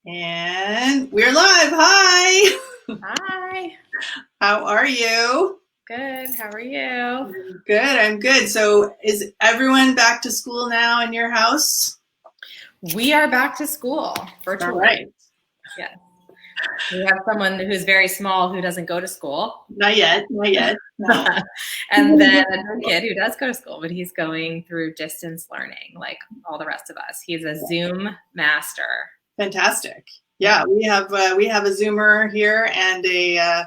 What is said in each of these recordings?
And we're live. Hi. Hi. How are you? Good. How are you? Good. I'm good. So is everyone back to school now in your house? We are back to school All virtually. right. Yes. We have someone who's very small who doesn't go to school. Not yet. Not yet. No. And then a kid who does go to school, but he's going through distance learning like all the rest of us. He's a Zoom master. Fantastic. Yeah, we have a Zoomer here and a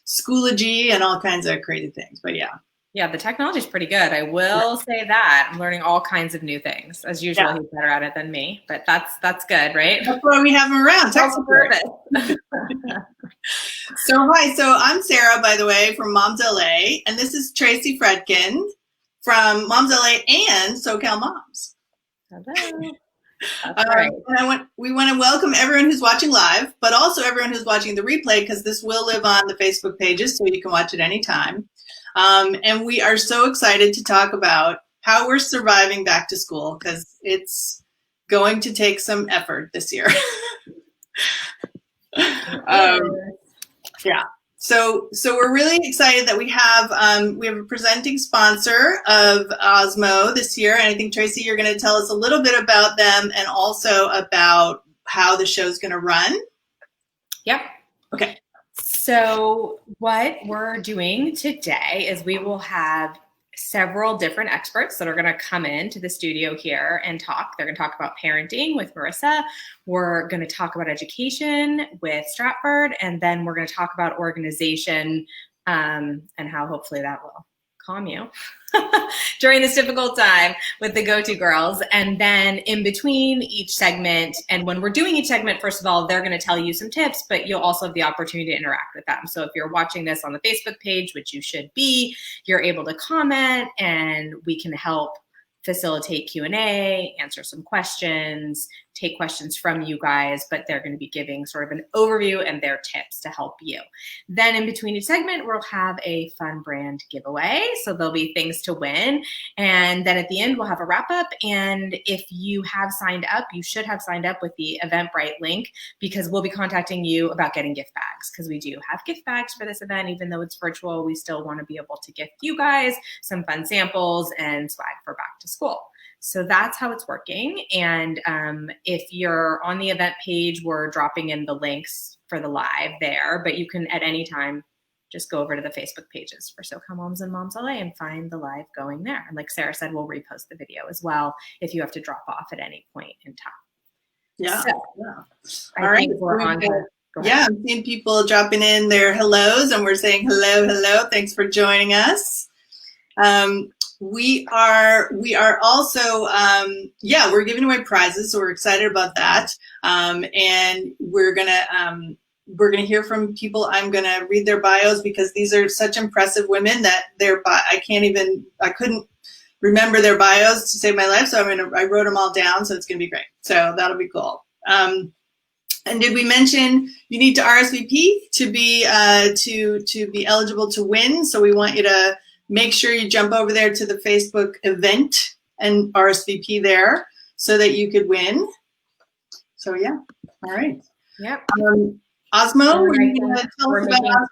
Schoology and all kinds of crazy things. But yeah. Yeah, the technology is pretty good. I will say that. I'm learning all kinds of new things. As usual, Yeah. he's better at it than me, but that's good, right? That's why we have him around. So hi. So I'm Sarah, by the way, from Moms LA, and this is Tracy Fredkin from Moms LA and SoCal Moms. Hello. Right. And we want to welcome everyone who's watching live, but also everyone who's watching the replay, because this will live on the Facebook pages, so you can watch it anytime. And we are so excited to talk about how we're surviving back to school, because it's going to take some effort this year. Yeah. So we're really excited that we have a presenting sponsor of Osmo this year, and I think Tracy, you're going to tell us a little bit about them and also about how the show's going to run. Yep. Okay. So what we're doing today is we will have several different experts that are going to come into the studio here and talk. They're going to talk about parenting with Marissa. We're going to talk about education with Stratford, and then we're going to talk about organization and how hopefully that will calm you during this difficult time with the Go-To Girls. And then in between each segment, and when we're doing each segment, first of all, they're going to tell you some tips, but you'll also have the opportunity to interact with them. So if you're watching this on the Facebook page, which you should be, you're able to comment and we can help facilitate Q&A, answer some questions, take questions from you guys, but they're going to be giving sort of an overview and their tips to help you. Then in between each segment, we'll have a fun brand giveaway. So there'll be things to win. And then at the end, we'll have a wrap up. And if you have signed up, you should have signed up with the Eventbrite link, because we'll be contacting you about getting gift bags, because we do have gift bags for this event. Even though it's virtual, we still want to be able to gift you guys some fun samples and swag for back to school. So that's how it's working. And if you're on the event page, we're dropping in the links for the live there, but you can at any time just go over to the Facebook pages for SoCal Moms and Moms LA and find the live going there. And like Sarah said, we'll repost the video as well if you have to drop off at any point in time. Yeah. So, yeah. All right. Yeah, I'm seeing people dropping in their hellos, and we're saying hello. Thanks for joining us. We are also, we're giving away prizes, so we're excited about that. And we're gonna hear from people. I'm gonna read their bios, because these are such impressive women that I couldn't remember their bios to save my life. So I wrote them all down, so it's gonna be great. So that'll be cool. And did we mention you need to RSVP to be eligible to win? So we want you to make sure you jump over there to the Facebook event and RSVP there so that you could win. So yeah, all right. Yep. Osmo, we're making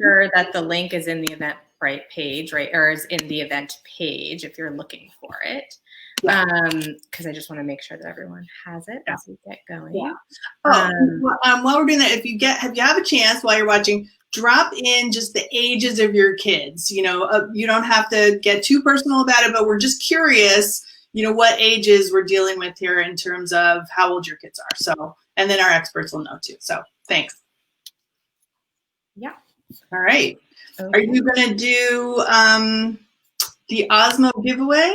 sure that the link is in the Eventbrite page, right, or is in the event page if you're looking for it. Because I just want to make sure that everyone has it as we get going. Yeah. While we're doing that, if you have a chance while you're watching, drop in just the ages of your kids. You don't have to get too personal about it, but we're just curious, what ages we're dealing with here in terms of how old your kids are. So, and then our experts will know too. So thanks. Yeah. All right. Okay. Are you going to do the Osmo giveaway?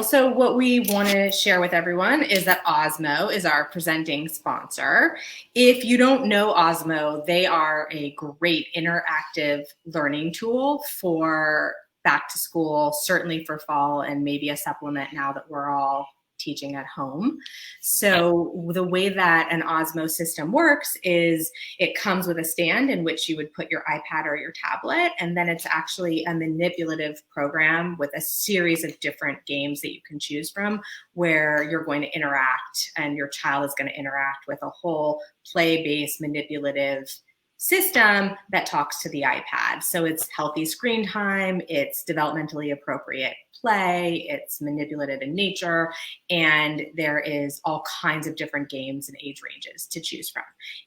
So what we want to share with everyone is that Osmo is our presenting sponsor. If you don't know Osmo, they are a great interactive learning tool for back to school, certainly for fall, and maybe a supplement now that we're all teaching at home. So the way that an Osmo system works is it comes with a stand in which you would put your iPad or your tablet, and then it's actually a manipulative program with a series of different games that you can choose from, where you're going to interact and your child is going to interact with a whole play-based manipulative system that talks to the iPad. So it's healthy screen time, it's developmentally appropriate play, it's manipulative in nature, and there is all kinds of different games and age ranges to choose from.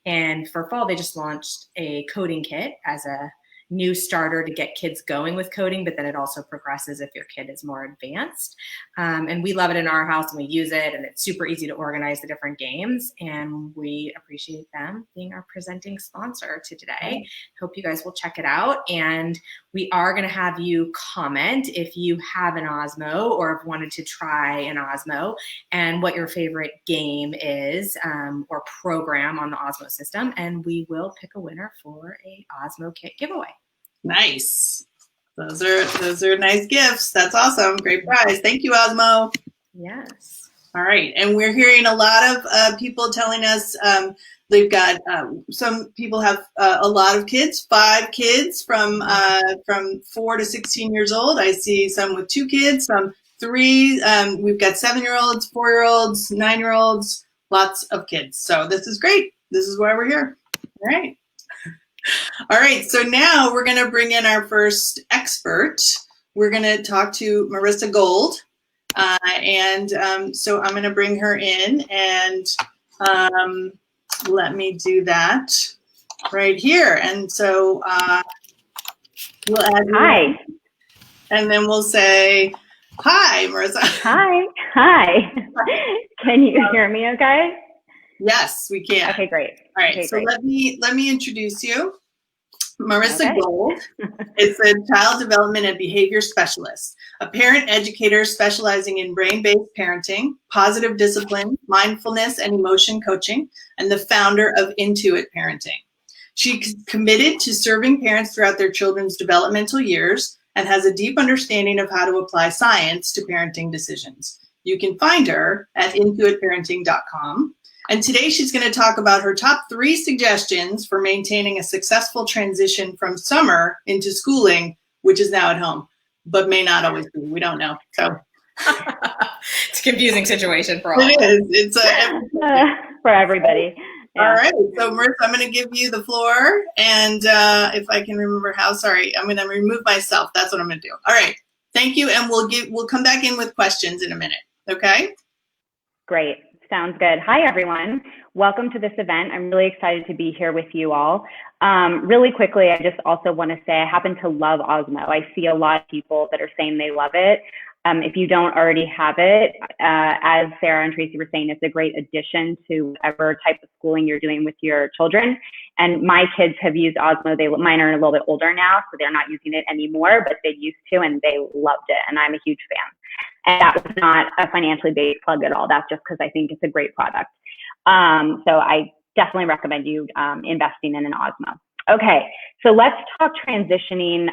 And for fall, they just launched a coding kit as a new starter to get kids going with coding, but then it also progresses if your kid is more advanced. And we love it in our house and we use it, and it's super easy to organize the different games, and we appreciate them being our presenting sponsor to today. Hope you guys will check it out, and we are going to have you comment if you have an Osmo or have wanted to try an Osmo and what your favorite game is or program on the Osmo system, and we will pick a winner for a Osmo kit giveaway. Nice. Those are nice gifts. That's awesome. Great prize. Thank you, Osmo. Yes. All right. And we're hearing a lot of people telling us they've got some people have a lot of kids, 5 kids from 4 to 16 years old. I see some with 2 kids, some 3. We've got 7-year-olds, 4-year-olds, 9-year-olds, lots of kids. So this is great. This is why we're here. All right. All right, so now we're going to bring in our first expert. We're going to talk to Marissa Gold, so I'm going to bring her in, and let me do that right here. And so we'll add hi, and then we'll say hi, Marissa. Hi. Can you hear me? Okay. Yes, we can. Okay, great. All right, okay, so great. let me introduce you. Marissa Okay. Gold is a child development and behavior specialist, a parent educator specializing in brain-based parenting, positive discipline, mindfulness, and emotion coaching, and the founder of Intuit Parenting. She's committed to serving parents throughout their children's developmental years and has a deep understanding of how to apply science to parenting decisions. You can find her at intuitparenting.com. And today she's going to talk about her top 3 suggestions for maintaining a successful transition from summer into schooling, which is now at home, but may not always be. We don't know. So it's a confusing situation for all. It is. It's for everybody. Yeah. All right. So Marissa, I'm going to give you the floor, and if I can remember how. Sorry, I'm going to remove myself. That's what I'm going to do. All right. Thank you, and we'll come back in with questions in a minute. Okay. Great. Sounds good. Hi, everyone. Welcome to this event. I'm really excited to be here with you all. Really quickly, I just also want to say I happen to love Osmo. I see a lot of people that are saying they love it. If you don't already have it, as Sarah and Tracy were saying, it's a great addition to whatever type of schooling you're doing with your children. And my kids have used Osmo. Mine are a little bit older now, so they're not using it anymore, but they used to, and they loved it. And I'm a huge fan. And that was not a financially based plug at all. That's just because I think it's a great product. So I definitely recommend you investing in an Osmo. Okay, so let's talk transitioning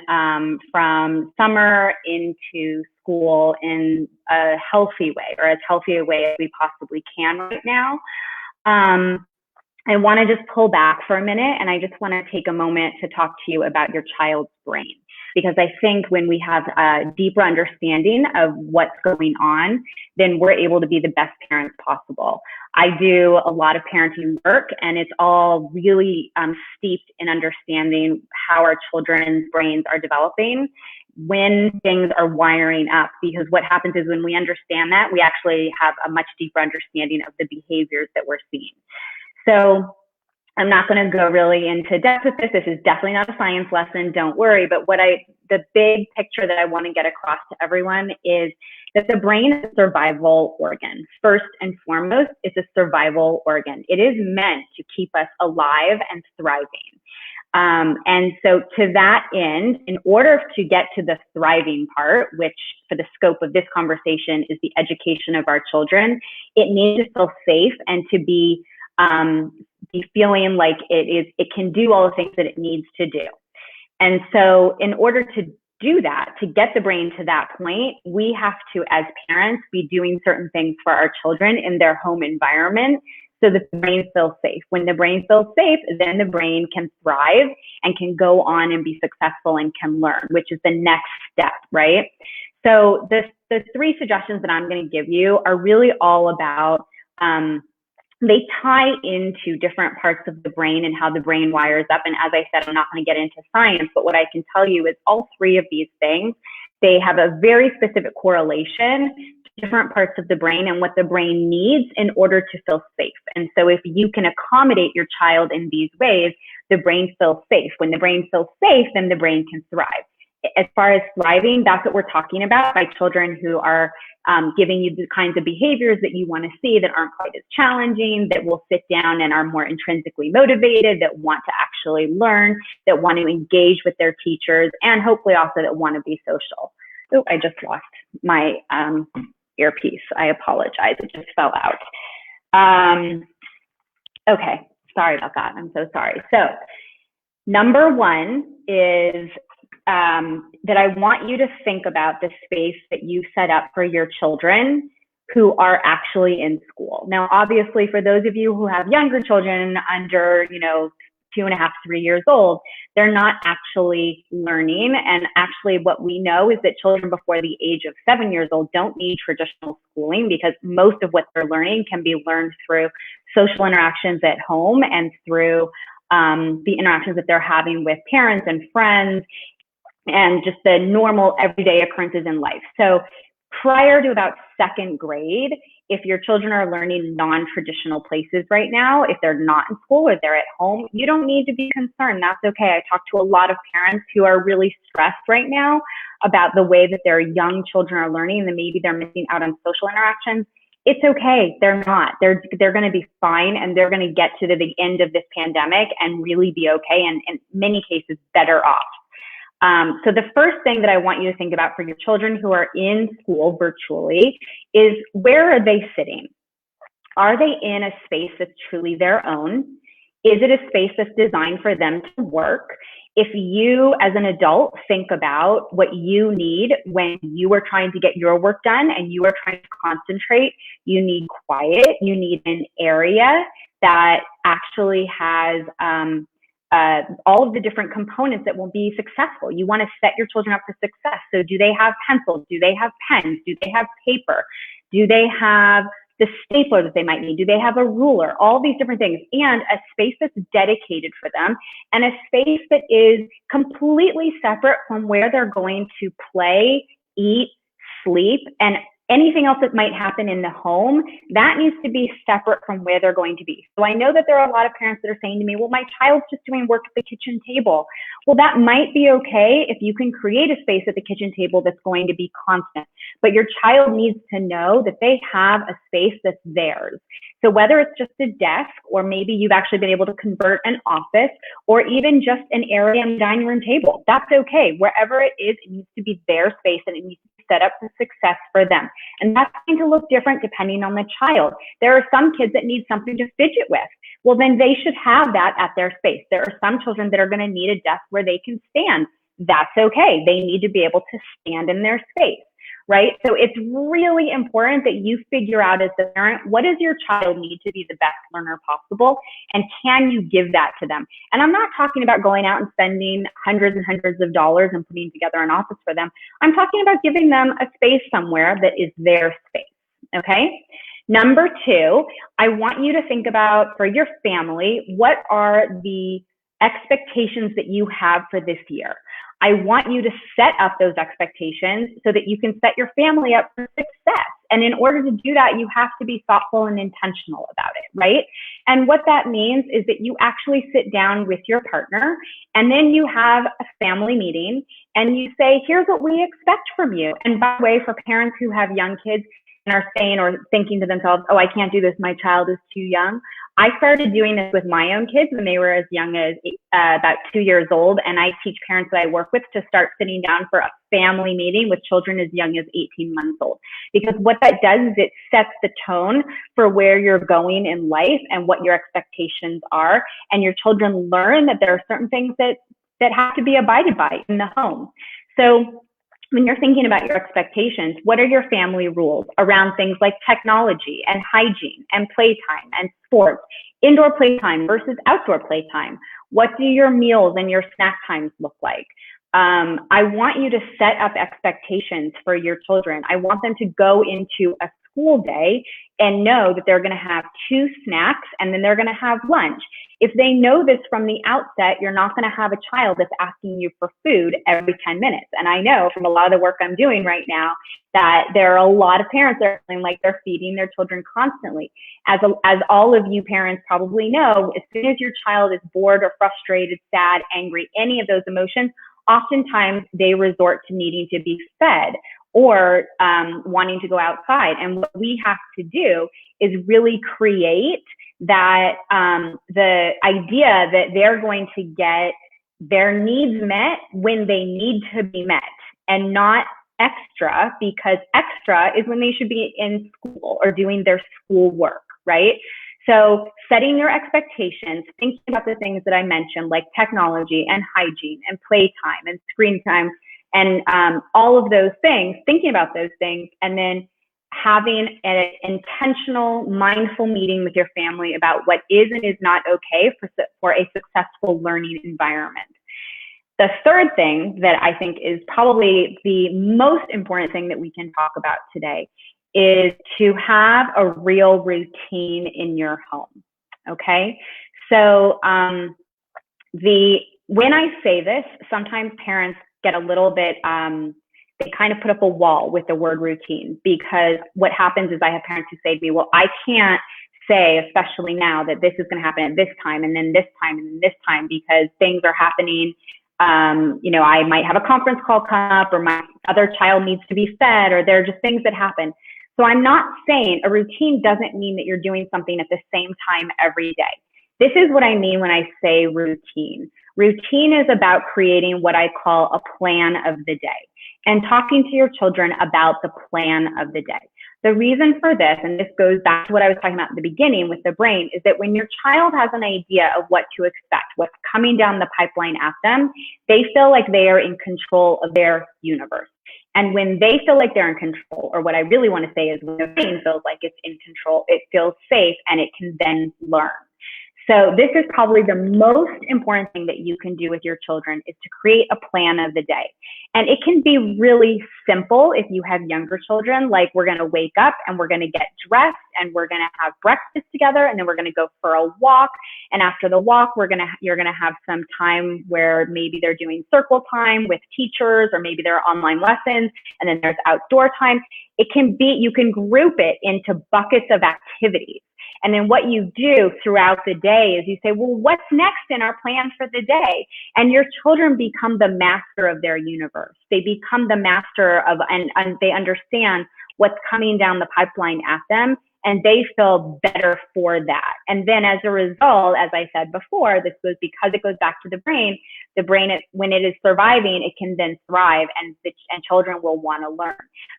from summer into school in a healthy way, or as healthy a way as we possibly can right now. I want to just pull back for a minute, and I just want to take a moment to talk to you about your child's brain. Because I think when we have a deeper understanding of what's going on, then we're able to be the best parents possible. I do a lot of parenting work, and it's all really steeped in understanding how our children's brains are developing when things are wiring up. Because what happens is when we understand that, we actually have a much deeper understanding of the behaviors that we're seeing. So I'm not going to go really into depth with this. This is definitely not a science lesson. Don't worry. But the big picture that I want to get across to everyone is that the brain is a survival organ. First and foremost, it's a survival organ. It is meant to keep us alive and thriving. And so to that end, in order to get to the thriving part, which for the scope of this conversation is the education of our children, it needs to feel safe and to be feeling like it can do all the things that it needs to do. And so in order to do that, to get the brain to that point, we have to, as parents, be doing certain things for our children in their home environment so that the brain feels safe. When the brain feels safe, then the brain can thrive and can go on and be successful and can learn, which is the next step, right? So the 3 suggestions that I'm going to give you are really all about, they tie into different parts of the brain and how the brain wires up. And as I said, I'm not going to get into science, but what I can tell you is all 3 of these things, they have a very specific correlation to different parts of the brain and what the brain needs in order to feel safe. And so if you can accommodate your child in these ways, the brain feels safe. When the brain feels safe, then the brain can thrive. As far as thriving, that's what we're talking about by children who are giving you the kinds of behaviors that you want to see, that aren't quite as challenging, that will sit down and are more intrinsically motivated, that want to actually learn, that want to engage with their teachers, and hopefully also that want to be social. Oh, I just lost my earpiece. I apologize. It just fell out. Okay, sorry about that. I'm so sorry. So number 1 is that I want you to think about the space that you set up for your children who are actually in school. Now, obviously, for those of you who have younger children under, 2.5, 3 years old, they're not actually learning. And actually what we know is that children before the age of 7 years old don't need traditional schooling, because most of what they're learning can be learned through social interactions at home and through the interactions that they're having with parents and friends, and just the normal everyday occurrences in life. So prior to about 2nd grade, if your children are learning non-traditional places right now, if they're not in school or they're at home, you don't need to be concerned. That's okay. I talk to a lot of parents who are really stressed right now about the way that their young children are learning, and maybe they're missing out on social interactions. It's okay. They're not. They're going to be fine, and they're going to get to the end of this pandemic and really be okay, and in many cases better off. So the first thing that I want you to think about for your children who are in school virtually is, where are they sitting? Are they in a space that's truly their own? Is it a space that's designed for them to work? If you as an adult think about what you need when you are trying to get your work done and you are trying to concentrate, you need quiet, you need an area that actually has all of the different components that will be successful. You want to set your children up for success. So do they have pencils? Do they have pens? Do they have paper? Do they have the stapler that they might need? Do they have a ruler? All these different things, and a space that's dedicated for them, and a space that is completely separate from where they're going to play, eat, sleep, and anything else that might happen in the home. That needs to be separate from where they're going to be. So I know that there are a lot of parents that are saying to me, well, my child's just doing work at the kitchen table. Well, that might be okay if you can create a space at the kitchen table that's going to be constant. But your child needs to know that they have a space that's theirs. So whether it's just a desk, or maybe you've actually been able to convert an office, or even just an area on the dining room table, that's okay. Wherever it is, it needs to be their space, and it needs to be set up for success for them. And that's going to look different depending on the child. There are some kids that need something to fidget with. Well, then they should have that at their space. There are some children that are going to need a desk where they can stand. That's okay. They need to be able to stand in their space, right? So it's really important that you figure out as the parent, what does your child need to be the best learner possible? And can you give that to them? And I'm not talking about going out and spending hundreds and hundreds of dollars and putting together an office for them. I'm talking about giving them a space somewhere that is their space, okay? Number 2, I want you to think about, for your family, what are the expectations that you have for this year? I want you to set up those expectations so that you can set your family up for success. And in order to do that, you have to be thoughtful and intentional about it, right? And what that means is that you actually sit down with your partner, and then you have a family meeting, and you say, here's what we expect from you. And by the way, for parents who have young kids and are saying or thinking to themselves, oh, I can't do this, my child is too young. I started doing this with my own kids when they were as young as about 2 years old. And I teach parents that I work with to start sitting down for a family meeting with children as young as 18 months old. Because what that does is it sets the tone for where you're going in life and what your expectations are. And your children learn that there are certain things that have to be abided by in the home. So when you're thinking about your expectations, what are your family rules around things like technology and hygiene and playtime and sports, indoor playtime versus outdoor playtime? What do your meals and your snack times look like? I want you to set up expectations for your children. I want them to go into a school day and know that they're going to have 2 snacks and then they're going to have lunch. If they know this from the outset, you're not going to have a child that's asking you for food every 10 minutes. And I know from a lot of the work I'm doing right now that there are a lot of parents that are feeling like they're feeding their children constantly. As all of you parents probably know, as soon as your child is bored or frustrated, sad, angry, any of those emotions, oftentimes they resort to needing to be fed or wanting to go outside. And what we have to do is really create that the idea that they're going to get their needs met when they need to be met and not extra, because extra is when they should be in school or doing their school work, right? So setting your expectations, thinking about the things that I mentioned, like technology and hygiene and playtime and screen time and all of those things, thinking about those things, and then having an intentional, mindful meeting with your family about what is and is not okay for a successful learning environment. The third thing that I think is probably the most important thing that we can talk about today is to have a real routine in your home, okay? So when I say this, sometimes parents get a little bit, they kind of put up a wall with the word routine, because what happens is I have parents who say to me, well, I can't say, especially now, that this is going to happen at this time and then this time and then this time, because things are happening. You know, I might have a conference call come up, or my other child needs to be fed, or there are just things that happen. So I'm not saying a routine doesn't mean that you're doing something at the same time every day. This is what I mean when I say routine. Routine is about creating what I call a plan of the day and talking to your children about the plan of the day. The reason for this, and this goes back to what I was talking about at the beginning with the brain, is that when your child has an idea of what to expect, what's coming down the pipeline at them, they feel like they are in control of their universe. And when they feel like they're in control, or what I really want to say is when the brain feels like it's in control, it feels safe and it can then learn. So this is probably the most important thing that you can do with your children, is to create a plan of the day. And it can be really simple if you have younger children, like we're going to wake up and we're going to get dressed and we're going to have breakfast together, and then we're going to go for a walk. And after the walk, you're going to have some time where maybe they're doing circle time with teachers, or maybe there are online lessons, and then there's outdoor time. It can be, you can group it into buckets of activities. And then what you do throughout the day is you say, well, what's next in our plan for the day? And your children become the master of their universe. They become the master of, and they understand what's coming down the pipeline at them, and they feel better for that. And then as a result, as I said before, this goes, because it goes back to the brain, when it is surviving, it can then thrive, and children will want to learn.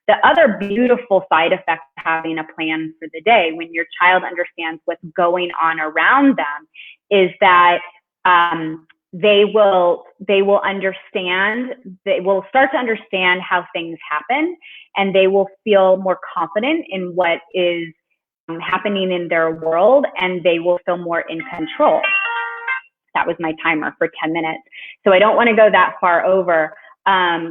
The other beautiful side effect of having a plan for the day, when your child understands what's going on around them, is that they will understand, they will start to understand how things happen, and they will feel more confident in what is happening in their world, and they will feel more in control. That was my timer for 10 minutes. So I don't want to go that far over.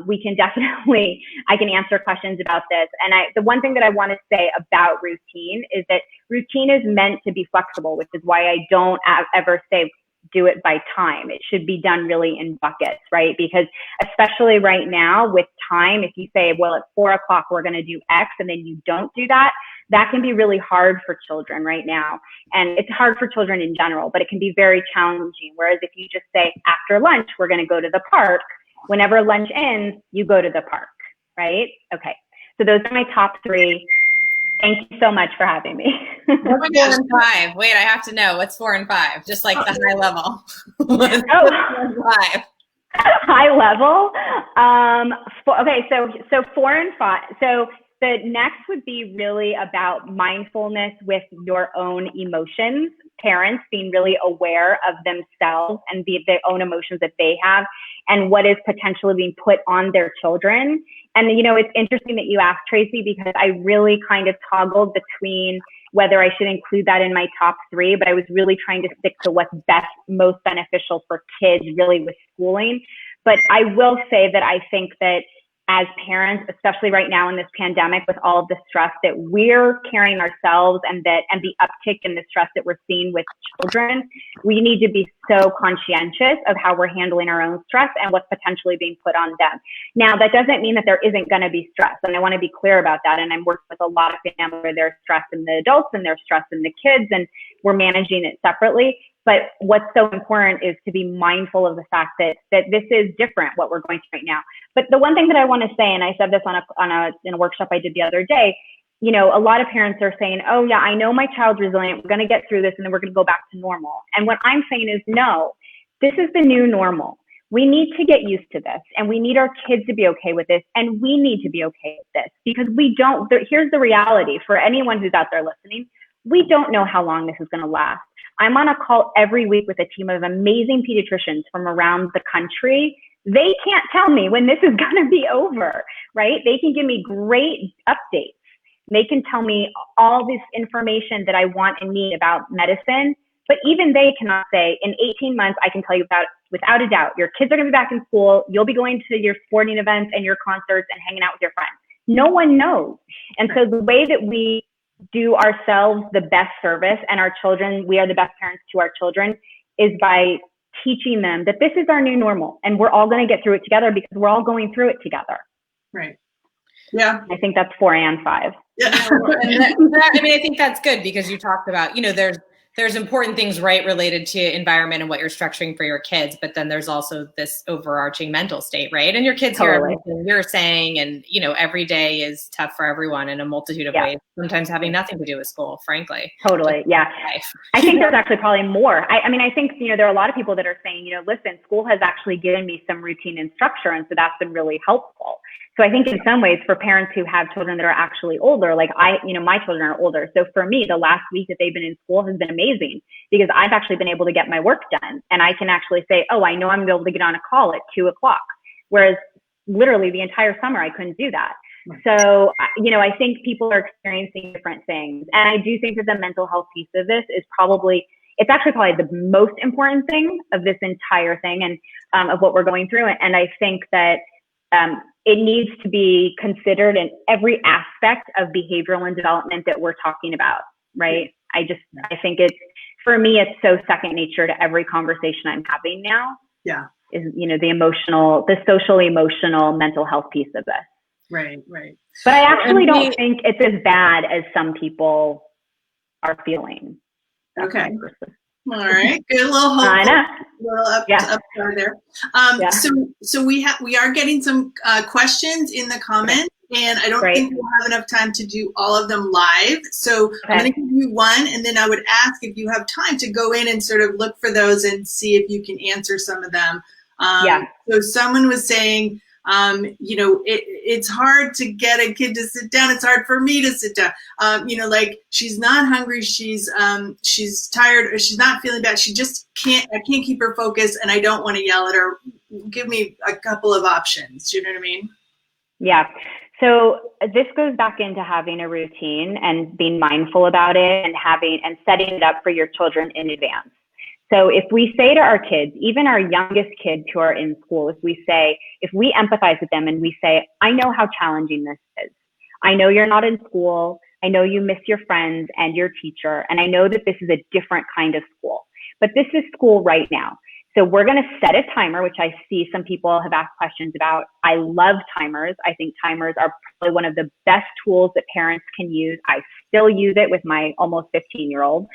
We can definitely, I can answer questions about this. And the one thing that I want to say about routine is that routine is meant to be flexible, which is why I don't ever say do it by time. It should be done really in buckets, right? Because especially right now with time, if you say, well, at 4 o'clock, we're going to do X, and then you don't do that, that can be really hard for children right now. And it's hard for children in general, but it can be very challenging. Whereas if you just say, after lunch, we're going to go to the park, whenever lunch ends, you go to the park, right? Okay. So those are my top 3. Thank you so much for having me. What's 4 and 5? Wait, I have to know. What's 4 and 5? Just like the high level. Oh, 4 and 5. High level. Okay, so 4 and 5. So the next would be really about mindfulness with your own emotions parents being really aware of themselves and their own emotions that they have and what is potentially being put on their children. And, you know, it's interesting that you asked, Tracy, because I really kind of toggled between whether I should include that in my top 3, but I was really trying to stick to what's most beneficial for kids really with schooling. But I will say that I think that as parents, especially right now in this pandemic with all of the stress that we're carrying ourselves and the uptick in the stress that we're seeing with children, we need to be so conscientious of how we're handling our own stress and what's potentially being put on them. Now, that doesn't mean that there isn't going to be stress. And I want to be clear about that. And I'm working with a lot of families where there's stress in the adults and there's stress in the kids, and we're managing it separately. But what's so important is to be mindful of the fact that this is different, what we're going through right now. But the one thing that I want to say, and I said this in a workshop I did the other day, you know, a lot of parents are saying, oh yeah, I know my child's resilient. We're going to get through this and then we're going to go back to normal. And what I'm saying is, no, this is the new normal. We need to get used to this, and we need our kids to be okay with this, and we need to be okay with this, because here's the reality for anyone who's out there listening. We don't know how long this is going to last. I'm on a call every week with a team of amazing pediatricians from around the country. They can't tell me when this is going to be over, right? They can give me great updates. They can tell me all this information that I want and need about medicine, but even they cannot say, in 18 months, I can tell you without a doubt, your kids are going to be back in school. You'll be going to your sporting events and your concerts and hanging out with your friends. No one knows. And so the way that we do ourselves the best service, and our children, we are the best parents to our children, is by teaching them that this is our new normal and we're all going to get through it together, because we're all going through it together. Right. Yeah. I think that's 4 and 5. Yeah. I mean, I think that's good, because you talked about, you know, there's important things, right, related to environment and what you're structuring for your kids, but then there's also this overarching mental state, right? And your kids hear everything you're saying, and, you know, every day is tough for everyone in a multitude of ways, sometimes having nothing to do with school, frankly. Totally, yeah. I think there's actually probably more. I mean, I think, you know, there are a lot of people that are saying, you know, listen, school has actually given me some routine and structure, and so that's been really helpful. So I think in some ways, for parents who have children that are actually older, like my children are older. So for me, the last week that they've been in school has been amazing, because I've actually been able to get my work done. And I can actually say, oh, I know I'm going to be able to get on a call at 2:00. Whereas literally the entire summer, I couldn't do that. So, you know, I think people are experiencing different things. And I do think that the mental health piece of this is it's actually probably the most important thing of this entire thing, and of what we're going through. And I think that, it needs to be considered in every aspect of behavioral and development that we're talking about, right? I think for me, it's so second nature to every conversation I'm having now. Yeah. Is, you know, the social, emotional, mental health piece of this. Right, right. But I actually don't think it's as bad as some people are feeling. Okay. All right, good little hope. I know. Little up there. So we are getting some questions in the comments, and I don't think we'll have enough time to do all of them live. So I'm going to give you one, and then I would ask if you have time to go in and sort of look for those and see if you can answer some of them. So someone was saying, you know, it's hard to get a kid to sit down. It's hard for me to sit down. You know, like, she's not hungry. She's tired, or she's not feeling bad. I can't keep her focused, and I don't want to yell at her. Give me a couple of options. Do you know what I mean? Yeah. So this goes back into having a routine and being mindful about it, and setting it up for your children in advance. So if we say to our kids, even our youngest kids who are in school, if we empathize with them and we say, I know how challenging this is. I know you're not in school. I know you miss your friends and your teacher. And I know that this is a different kind of school, but this is school right now. So we're going to set a timer, which I see some people have asked questions about. I love timers. I think timers are probably one of the best tools that parents can use. I still use it with my almost 15-year-old.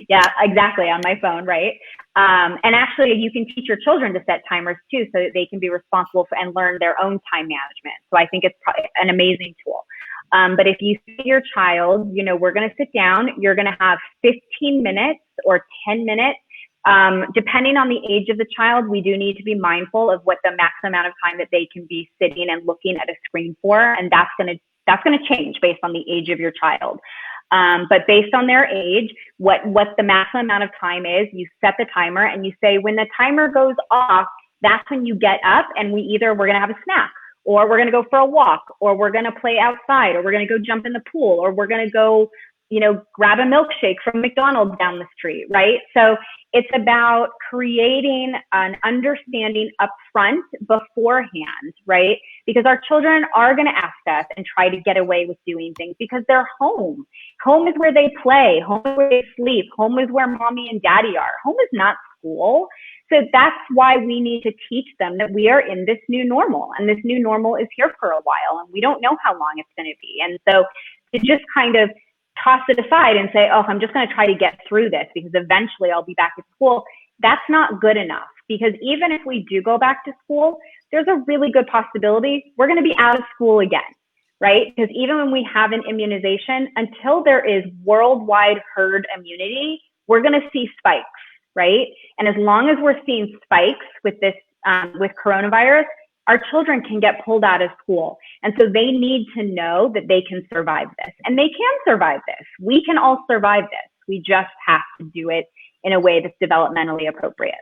Yeah, exactly, on my phone, right? And actually, you can teach your children to set timers too, so that they can be responsible for and learn their own time management. So I think it's an amazing tool. But if you see your child, you know, we're going to sit down, you're going to have 15 minutes or 10 minutes. Depending on the age of the child, we do need to be mindful of what the maximum amount of time that they can be sitting and looking at a screen for. And that's going to change based on the age of your child. But based on their age, what the maximum amount of time is, you set the timer and you say, when the timer goes off, that's when you get up and we're going to have a snack, or we're going to go for a walk, or we're going to play outside, or we're going to go jump in the pool, or we're going to go, grab a milkshake from McDonald's down the street, right? So it's about creating an understanding up front beforehand, right? Because our children are going to ask us and try to get away with doing things because they're home. Home is where they play. Home is where they sleep. Home is where mommy and daddy are. Home is not school. So that's why we need to teach them that we are in this new normal, and this new normal is here for a while, and we don't know how long it's going to be. And so to just kind of toss it aside and say, oh, I'm just going to try to get through this because eventually I'll be back at school, that's not good enough. Because even if we do go back to school, there's a really good possibility we're going to be out of school again, right? Because even when we have an immunization, until there is worldwide herd immunity, we're going to see spikes, right? And as long as we're seeing spikes with this, with coronavirus, our children can get pulled out of school. And so they need to know that they can survive this, and they can survive this. We can all survive this. We just have to do it in a way that's developmentally appropriate.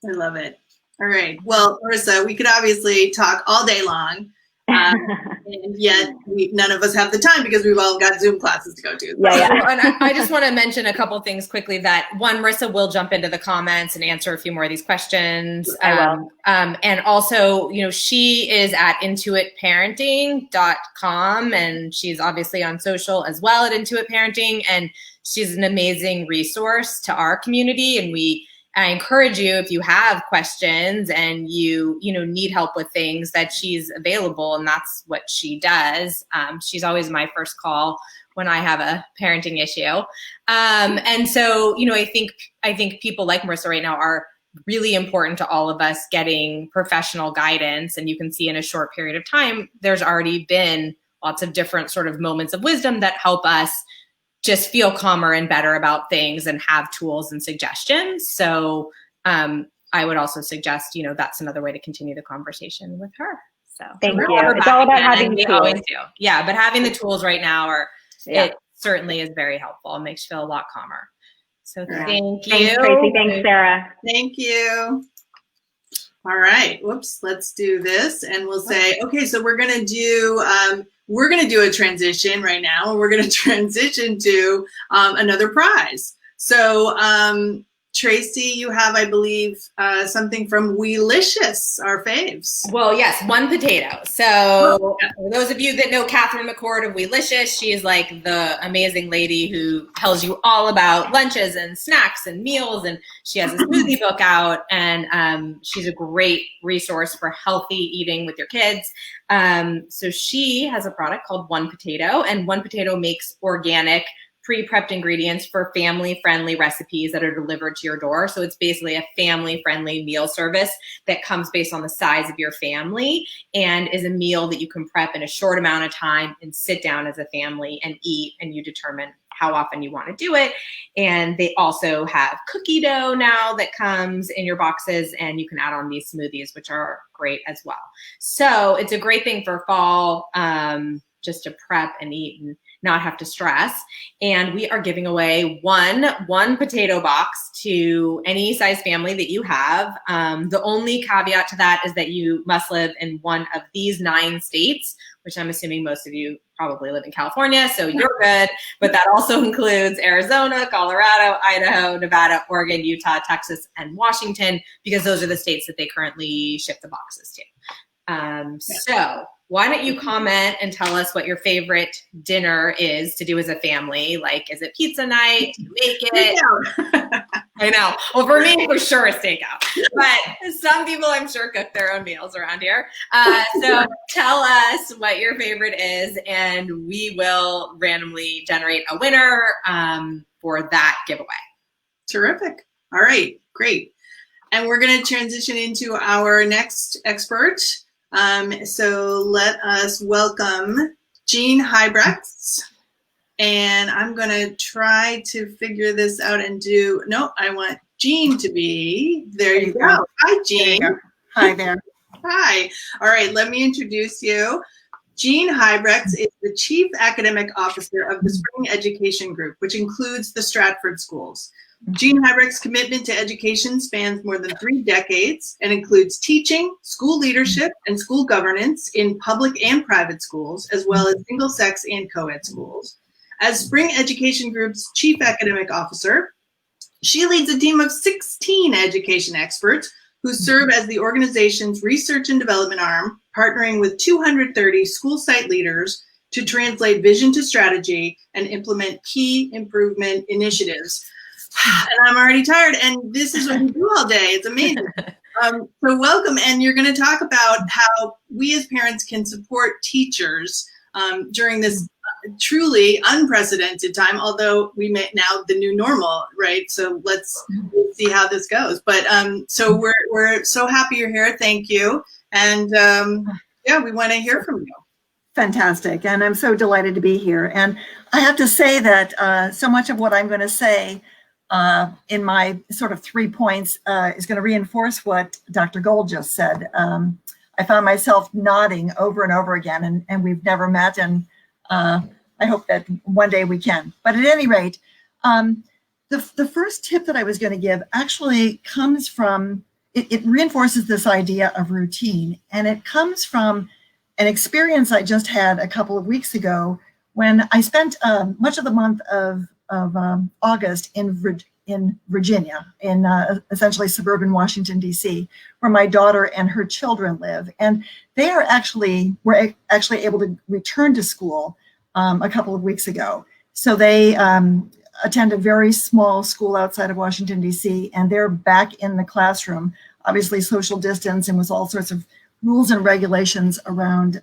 I love it. All right. Well, Marissa, we could obviously talk all day long. And yet none of us have the time because we've all got Zoom classes to go to. Yeah. And I just want to mention a couple things quickly. That one, Marissa will jump into the comments and answer a few more of these questions. I will. And also, she is at intuitparenting.com, and she's obviously on social as well at Intuit Parenting, and she's an amazing resource to our community. And I encourage you, if you have questions and you need help with things, that she's available, and that's what she does. She's always my first call when I have a parenting issue. And so, I think people like Marissa right now are really important to all of us getting professional guidance. And you can see in a short period of time, there's already been lots of different sort of moments of wisdom that help us just feel calmer and better about things and have tools and suggestions. So I would also suggest, that's another way to continue the conversation with her. So thank you. It's all about having the tools. Yeah, but having the tools right now it certainly is very helpful. It makes you feel a lot calmer. So thank you. Thanks, Tracy. Thanks, Sarah. Thank you. All right. Whoops. Let's do this, and we'll say, okay, so we're going to do a transition right now, and we're going to transition to another prize. So Tracy, you have, I believe, something from Weelicious, our faves. Well, yes, One Potato. So for those of you that know Catherine McCord of Weelicious, she is like the amazing lady who tells you all about lunches and snacks and meals, and she has a smoothie book out, and she's a great resource for healthy eating with your kids. So she has a product called One Potato, and One Potato makes organic pre-prepped ingredients for family-friendly recipes that are delivered to your door. So it's basically a family-friendly meal service that comes based on the size of your family and is a meal that you can prep in a short amount of time and sit down as a family and eat, and you determine how often you want to do it. And they also have cookie dough now that comes in your boxes, and you can add on these smoothies, which are great as well. So it's a great thing for fall, just to prep and eat and not have to stress. And we are giving away one potato box to any size family that you have. The only caveat to that is that you must live in one of these 9 states, which I'm assuming most of you probably live in California, so you're good. But that also includes Arizona, Colorado, Idaho, Nevada, Oregon, Utah, Texas, and Washington, because those are the states that they currently ship the boxes to. So why don't you comment and tell us what your favorite dinner is to do as a family? Like, is it pizza night? Do you make it? I know. Well, for me, for sure, it's takeout. But some people, I'm sure, cook their own meals around here. So tell us what your favorite is, and we will randomly generate a winner for that giveaway. Terrific. All right, great. And we're going to transition into our next expert. So let us welcome Jeanne Huybrechts. And I'm going to try to figure this out and I want Jeanne to be. There you go. Hi, Jeanne. Hi there. Hi. All right, let me introduce you. Jeanne Huybrechts is the Chief Academic Officer of the Spring Education Group, which includes the Stratford schools. Jeanne Huybrechts' commitment to education spans more than 3 decades and includes teaching, school leadership, and school governance in public and private schools, as well as single-sex and co-ed schools. As Spring Education Group's Chief Academic Officer, she leads a team of 16 education experts who serve as the organization's research and development arm, partnering with 230 school site leaders to translate vision to strategy and implement key improvement initiatives. And I'm already tired, and this is what we do all day. It's amazing. So welcome, and you're going to talk about how we as parents can support teachers during this truly unprecedented time, although we may now the new normal, right? So let's see how this goes. But so we're so happy you're here. Thank you. And yeah, we want to hear from you. Fantastic. And I'm so delighted to be here. And I have to say that so much of what I'm going to say in my sort of 3 points is going to reinforce what Dr. Gold just said. I found myself nodding over and over again, and we've never met, and I hope that one day we can. But at any rate, the first tip that I was going to give actually comes from, it reinforces this idea of routine, and it comes from an experience I just had a couple of weeks ago when I spent much of the month of August in Virginia, in essentially suburban Washington, D.C., where my daughter and her children live. And they were actually able to return to school a couple of weeks ago. So they attend a very small school outside of Washington, D.C., and they're back in the classroom, obviously social distance and with all sorts of rules and regulations around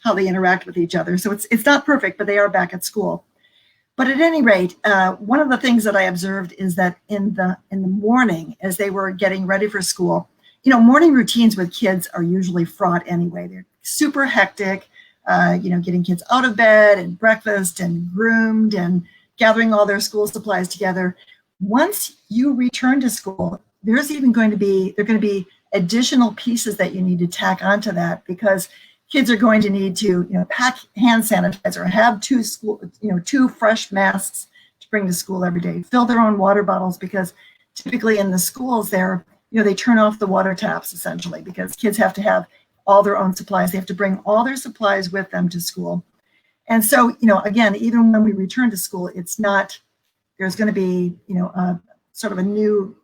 how they interact with each other. So it's not perfect, but they are back at school. But at any rate, one of the things that I observed is that in the morning, as they were getting ready for school, morning routines with kids are usually fraught anyway. They're super hectic, getting kids out of bed and breakfast and groomed and gathering all their school supplies together. Once you return to school, there are going to be additional pieces that you need to tack onto that, because kids are going to need to, pack hand sanitizer, have 2 fresh masks to bring to school every day, fill their own water bottles, because typically in the schools there, they turn off the water taps essentially, because kids have to have all their own supplies. They have to bring all their supplies with them to school. And so, again, even when we return to school, there's going to be, sort of a new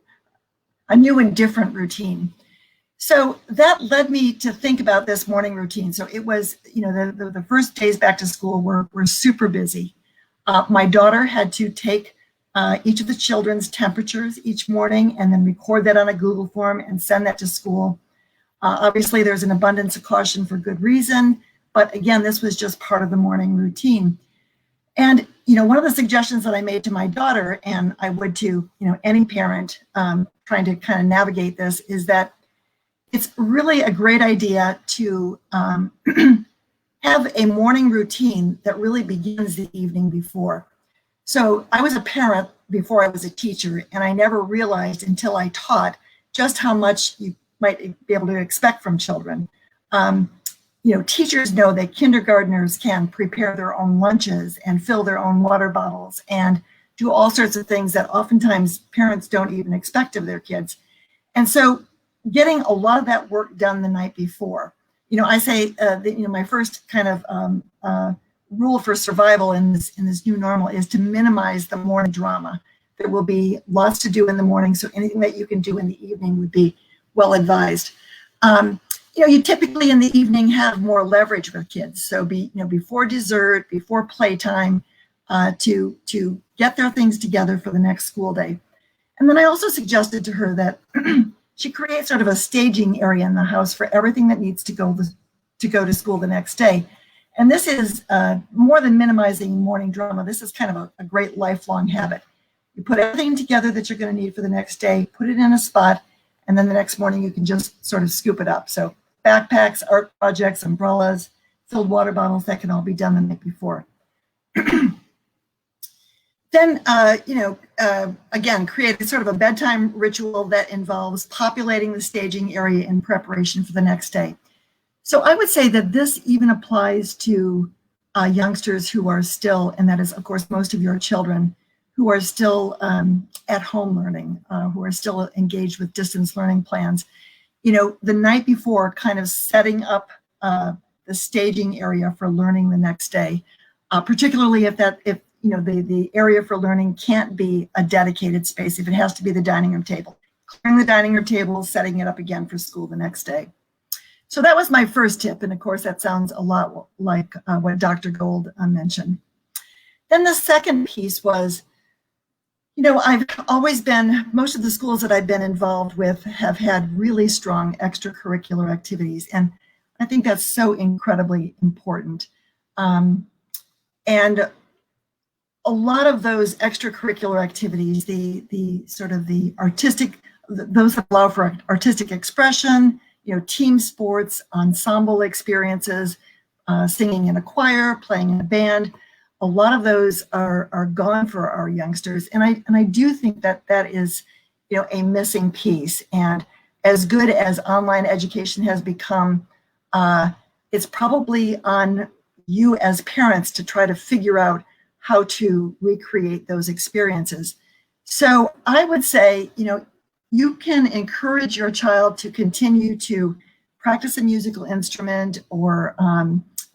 and different routine. So that led me to think about this morning routine. So it was, the first days back to school were super busy. My daughter had to take each of the children's temperatures each morning and then record that on a Google form and send that to school. Obviously, there's an abundance of caution for good reason. But again, this was just part of the morning routine. And, one of the suggestions that I made to my daughter, and I would to, any parent trying to kind of navigate this, is that it's really a great idea to have a morning routine that really begins the evening before. So I was a parent before I was a teacher, and I never realized until I taught just how much you might be able to expect from children. Teachers know that kindergartners can prepare their own lunches and fill their own water bottles and do all sorts of things that oftentimes parents don't even expect of their kids. And so getting a lot of that work done the night before. I say my first kind of rule for survival in this new normal is to minimize the morning drama. There will be lots to do in the morning, so anything that you can do in the evening would be well advised. You typically in the evening have more leverage with kids, so before dessert, before playtime, to get their things together for the next school day. And then I also suggested to her that she creates sort of a staging area in the house for everything that needs to go to school the next day. And this is more than minimizing morning drama. This is kind of a great lifelong habit. You put everything together that you're going to need for the next day, put it in a spot, and then the next morning you can just sort of scoop it up. So backpacks, art projects, umbrellas, filled water bottles, that can all be done the night before. Then, again, create sort of a bedtime ritual that involves populating the staging area in preparation for the next day. So I would say that this even applies to youngsters who are still, and that is, of course, most of your children, who are still at home learning, who are still engaged with distance learning plans. You know, the night before, kind of setting up the staging area for learning the next day, particularly if you know the area for learning can't be a dedicated space, if it has to be the dining room table, clearing the dining room table, setting it up again for school the next day. So that was my first tip, and of course that sounds a lot like what Dr. Gold mentioned. Then the second piece was, you know, I've always been, most of the schools that I've been involved with have had really strong extracurricular activities, and I think that's so incredibly important. And a lot of those extracurricular activities, the sort of the artistic, those that allow for artistic expression, you know, team sports, ensemble experiences, singing in a choir, playing in a band, a lot of those are gone for our youngsters. And I do think that that is, you know, a missing piece. And as good as online education has become, it's probably on you as parents to try to figure out how to recreate those experiences. So I would say, you know, you can encourage your child to continue to practice a musical instrument or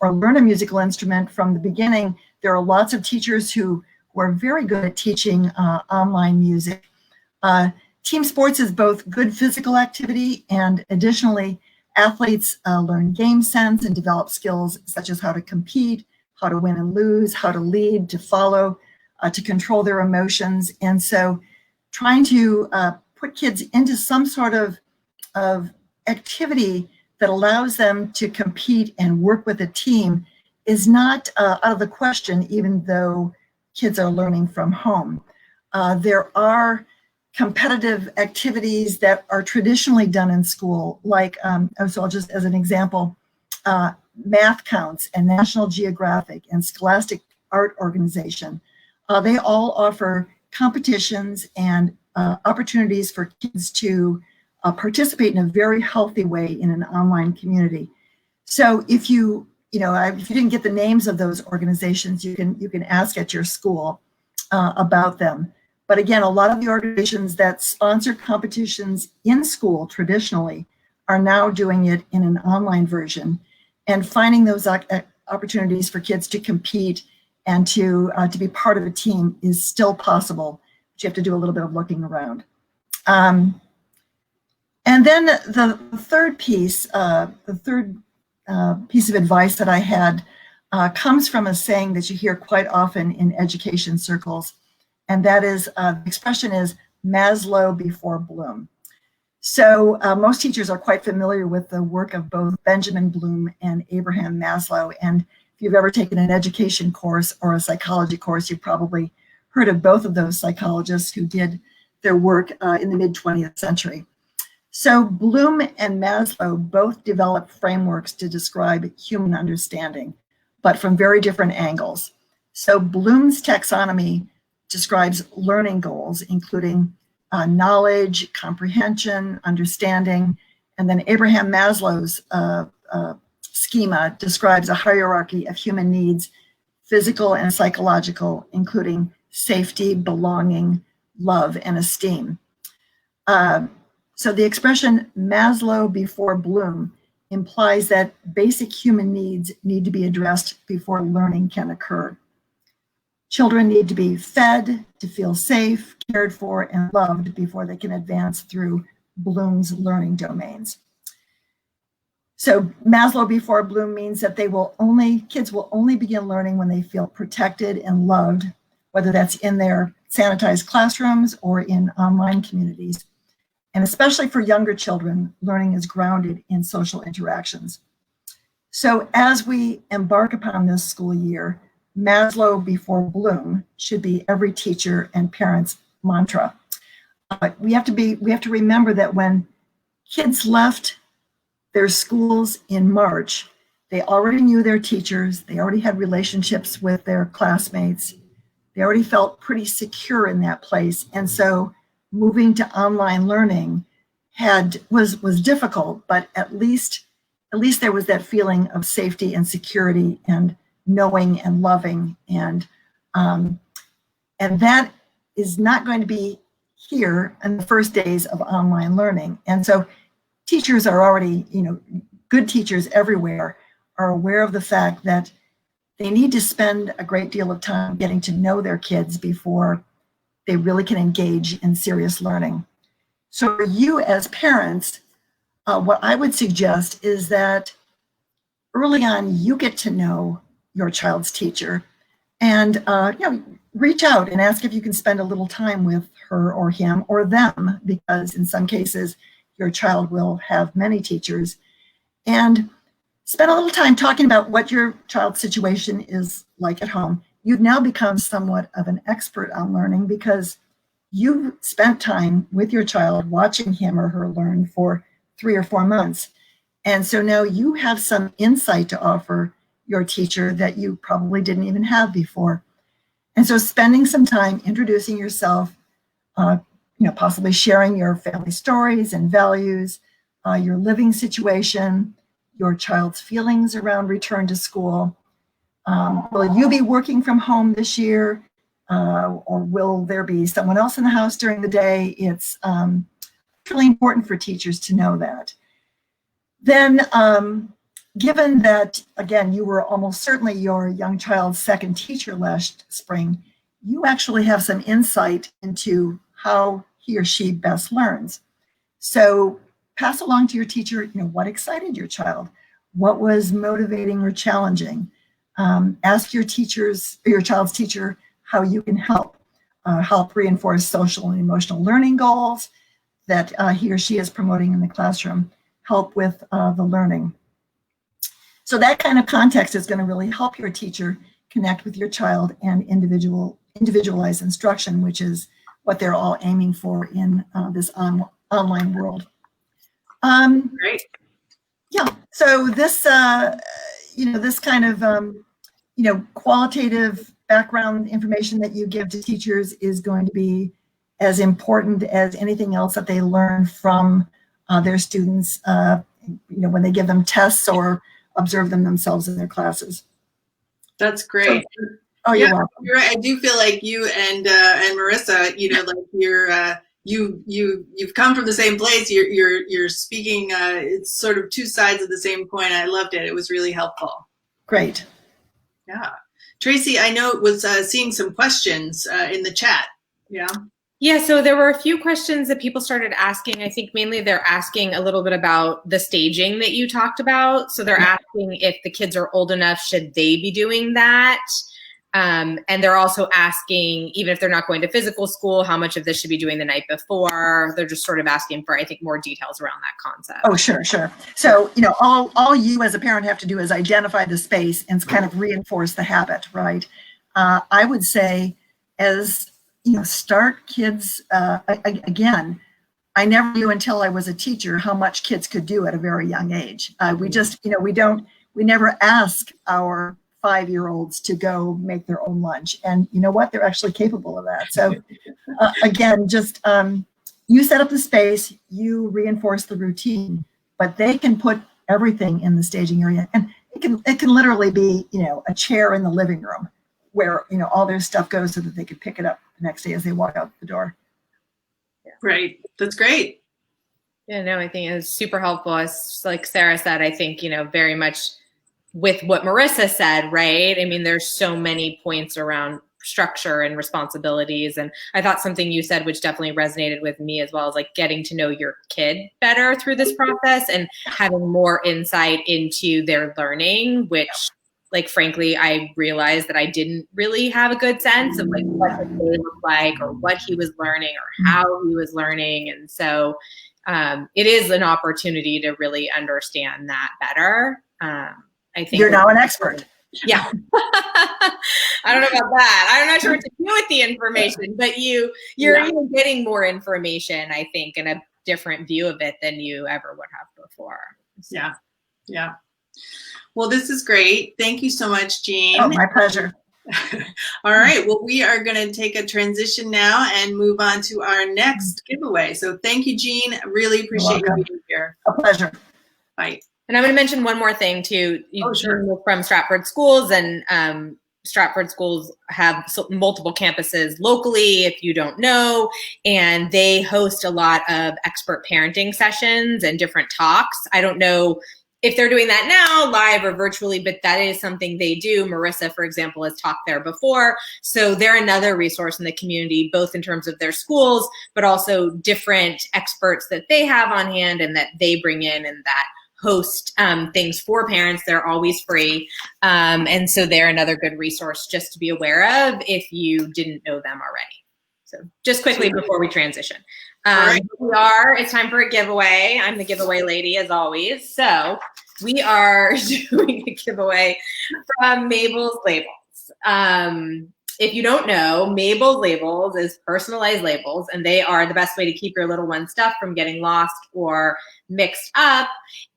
learn a musical instrument from the beginning. There are lots of teachers who are very good at teaching online music. Team sports is both good physical activity, and additionally, athletes learn game sense and develop skills such as how to compete, how to win and lose, how to lead, to follow, to control their emotions. And so trying to put kids into some sort of activity that allows them to compete and work with a team is not out of the question, even though kids are learning from home. There are competitive activities that are traditionally done in school, like, so I'll just, as an example, Math Counts and National Geographic and Scholastic Art Organization. They all offer competitions and opportunities for kids to participate in a very healthy way in an online community. So if you didn't get the names of those organizations, you can ask at your school about them. But again, a lot of the organizations that sponsor competitions in school traditionally are now doing it in an online version, and finding those opportunities for kids to compete and to be part of a team is still possible, but you have to do a little bit of looking around. And then the third piece, piece of advice that I had comes from a saying that you hear quite often in education circles, and that is, the expression is Maslow before Bloom. So most teachers are quite familiar with the work of both Benjamin Bloom and Abraham Maslow. And if you've ever taken an education course or a psychology course, you've probably heard of both of those psychologists who did their work in the mid-20th century. So Bloom and Maslow both developed frameworks to describe human understanding, but from very different angles. So Bloom's taxonomy describes learning goals, including knowledge, comprehension, understanding, and then Abraham Maslow's schema describes a hierarchy of human needs, physical and psychological, including safety, belonging, love, and esteem. So the expression Maslow before Bloom implies that basic human needs need to be addressed before learning can occur. Children need to be fed, to feel safe, cared for, and loved before they can advance through Bloom's learning domains. So Maslow before Bloom means that kids will only begin learning when they feel protected and loved, whether that's in their sanitized classrooms or in online communities. And especially for younger children, learning is grounded in social interactions. So as we embark upon this school year, Maslow before Bloom should be every teacher and parent's mantra. We have to remember that when kids left their schools in March, they already knew their teachers, they already had relationships with their classmates, they already felt pretty secure in that place. And so moving to online learning was difficult, but at least at least there was that feeling of safety and security and knowing and loving, and that is not going to be here in the first days of online learning. And so teachers are already, good teachers everywhere are aware of the fact that they need to spend a great deal of time getting to know their kids before they really can engage in serious learning. So for you as parents, what I would suggest is that early on, you get to know your child's teacher, and reach out and ask if you can spend a little time with her or him or them, because in some cases, your child will have many teachers, and spend a little time talking about what your child's situation is like at home. You've now become somewhat of an expert on learning because you've spent time with your child watching him or her learn for 3 or 4 months. And so now you have some insight to offer your teacher that you probably didn't even have before. And so spending some time introducing yourself, possibly sharing your family stories and values, your living situation, your child's feelings around return to school. Will you be working from home this year? Or will there be someone else in the house during the day? It's really important for teachers to know that. Then, given that, again, you were almost certainly your young child's second teacher last spring, you actually have some insight into how he or she best learns. So pass along to your teacher, what excited your child? What was motivating or challenging? Ask your child's teacher how you can help reinforce social and emotional learning goals that he or she is promoting in the classroom, help with the learning. So that kind of context is going to really help your teacher connect with your child and individualize instruction, which is what they're all aiming for in this online world. Great. Yeah. So this, this kind of, qualitative background information that you give to teachers is going to be as important as anything else that they learn from their students, when they give them tests or observe them themselves in their classes. That's great. Oh, you're welcome. You're right. I do feel like you and Marissa, like you've come from the same place. You're speaking. It's sort of two sides of the same coin. I loved it. It was really helpful. Great. Yeah, Tracy, I know was seeing some questions in the chat. Yeah. Yeah, so there were a few questions that people started asking. I think mainly they're asking a little bit about the staging that you talked about. So they're asking if the kids are old enough, should they be doing that? And they're also asking, even if they're not going to physical school, how much of this should be doing the night before? They're just sort of asking for, I think, more details around that concept. Oh, sure. So, all you as a parent have to do is identify the space and kind of reinforce the habit, right? I would say as start kids, again, I never knew until I was a teacher how much kids could do at a very young age. We just, we never ask our 5-year-olds to go make their own lunch. And you know what? They're actually capable of that. So again, just you set up the space, you reinforce the routine, but they can put everything in the staging area. And it can literally be, a chair in the living room where, all their stuff goes so that they could pick it up the next day as they walk out the door. Right. That's great. Yeah, no, I think it's super helpful. As like Sarah said, I think, very much with what Marissa said, right? I mean, there's so many points around structure and responsibilities. And I thought something you said, which definitely resonated with me as well, is like getting to know your kid better through this process and having more insight into their learning, which like, frankly, I realized that I didn't really have a good sense of like what the day looked like or what he was learning or how he was learning. And so it is an opportunity to really understand that better. I think you're now an expert. Yeah. I don't know about that. I'm not sure what to do with the information, but you're even getting more information, I think, and a different view of it than you ever would have before. So. Yeah. Well, this is great. Thank you so much, Jeanne. Oh, my pleasure. All right. Well, we are going to take a transition now and move on to our next giveaway. So thank you, Jeanne. Really appreciate you being here. A pleasure. Bye. And I'm going to mention one more thing too. Sure. From Stratford schools, and Stratford schools have multiple campuses locally, if you don't know, and they host a lot of expert parenting sessions and different talks. I don't know if they're doing that now, live or virtually, but that is something they do. Marissa, for example, has talked there before. So they're another resource in the community, both in terms of their schools, but also different experts that they have on hand and that they bring in and that host things for parents. They're always free. And so they're another good resource just to be aware of if you didn't know them already. So just quickly before we transition. It's time for a giveaway. I'm the giveaway lady as always. So we are doing a giveaway from Mabel's Labels. If you don't know, Mabel's Labels is personalized labels, and they are the best way to keep your little one's stuff from getting lost or mixed up.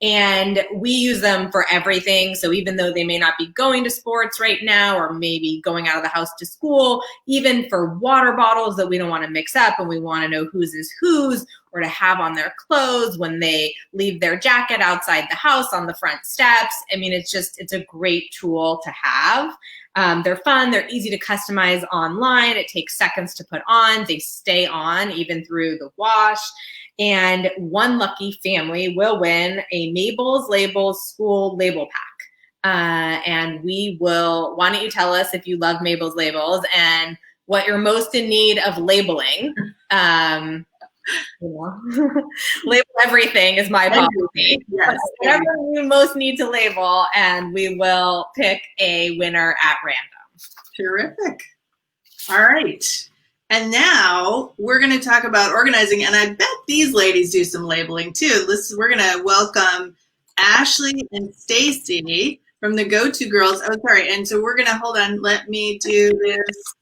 And we use them for everything. So even though they may not be going to sports right now, or maybe going out of the house to school, even for water bottles that we don't want to mix up and we want to know whose is whose, or to have on their clothes when they leave their jacket outside the house on the front steps. I mean, it's a great tool to have. They're fun. They're easy to customize online. It takes seconds to put on. They stay on even through the wash. And one lucky family will win a Mabel's Labels school label pack. And why don't you tell us if you love Mabel's Labels and what you're most in need of labeling. Label everything is my policy. Yes. Whatever you most need to label, and we will pick a winner at random. Terrific. All right. And now we're going to talk about organizing, and I bet these ladies do some labeling too. We're going to welcome Ashlee and Stacey from the Go-To Girls. Oh, sorry. And so we're going to, hold on, let me do this.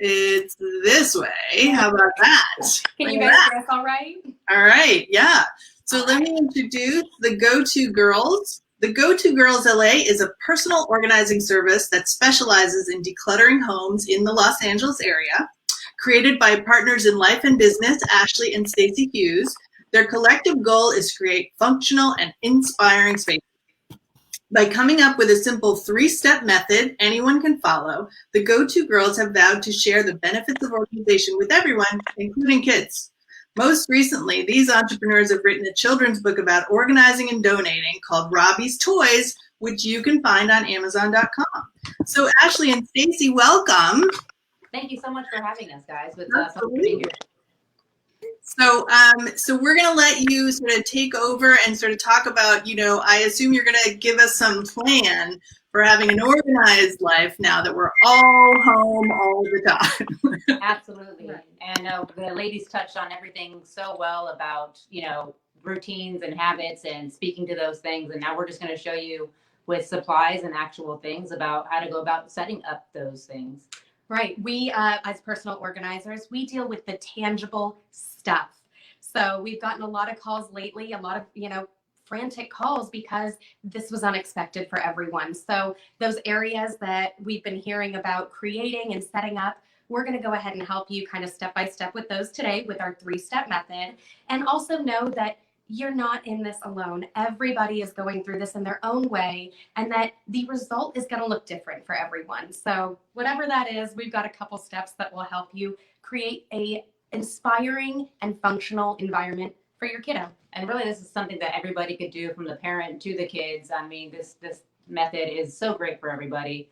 It's this way. How about that? Can you guys hear us all right? All right. Yeah. So let me introduce the Go-To Girls. The Go-To Girls LA is a personal organizing service that specializes in decluttering homes in the Los Angeles area. Created by partners in life and business, Ashlee and Stacey Hughes, their collective goal is to create functional and inspiring spaces. By coming up with a simple 3-step method anyone can follow, the Go-To Girls have vowed to share the benefits of organization with everyone, including kids. Most recently, these entrepreneurs have written a children's book about organizing and donating called Robbie's Toys, which you can find on Amazon.com. So Ashlee and Stacey, welcome. Thank you so much for having us, guys. It's awesome to be here. So we're going to let you sort of take over and sort of talk about, I assume you're going to give us some plan for having an organized life now that we're all home all the time. Absolutely. Right. And the ladies touched on everything so well about, routines and habits and speaking to those things. And now we're just going to show you with supplies and actual things about how to go about setting up those things. Right. We, as personal organizers, we deal with the tangible stuff. So we've gotten a lot of calls lately, a lot of, frantic calls because this was unexpected for everyone. So those areas that we've been hearing about creating and setting up, we're going to go ahead and help you kind of step by step with those today with our 3-step method. And also know that you're not in this alone. Everybody is going through this in their own way, and that the result is going to look different for everyone. So whatever that is, we've got a couple steps that will help you create a inspiring and functional environment for your kiddo. And really, this is something that everybody could do, from the parent to the kids. I mean, this method is so great for everybody.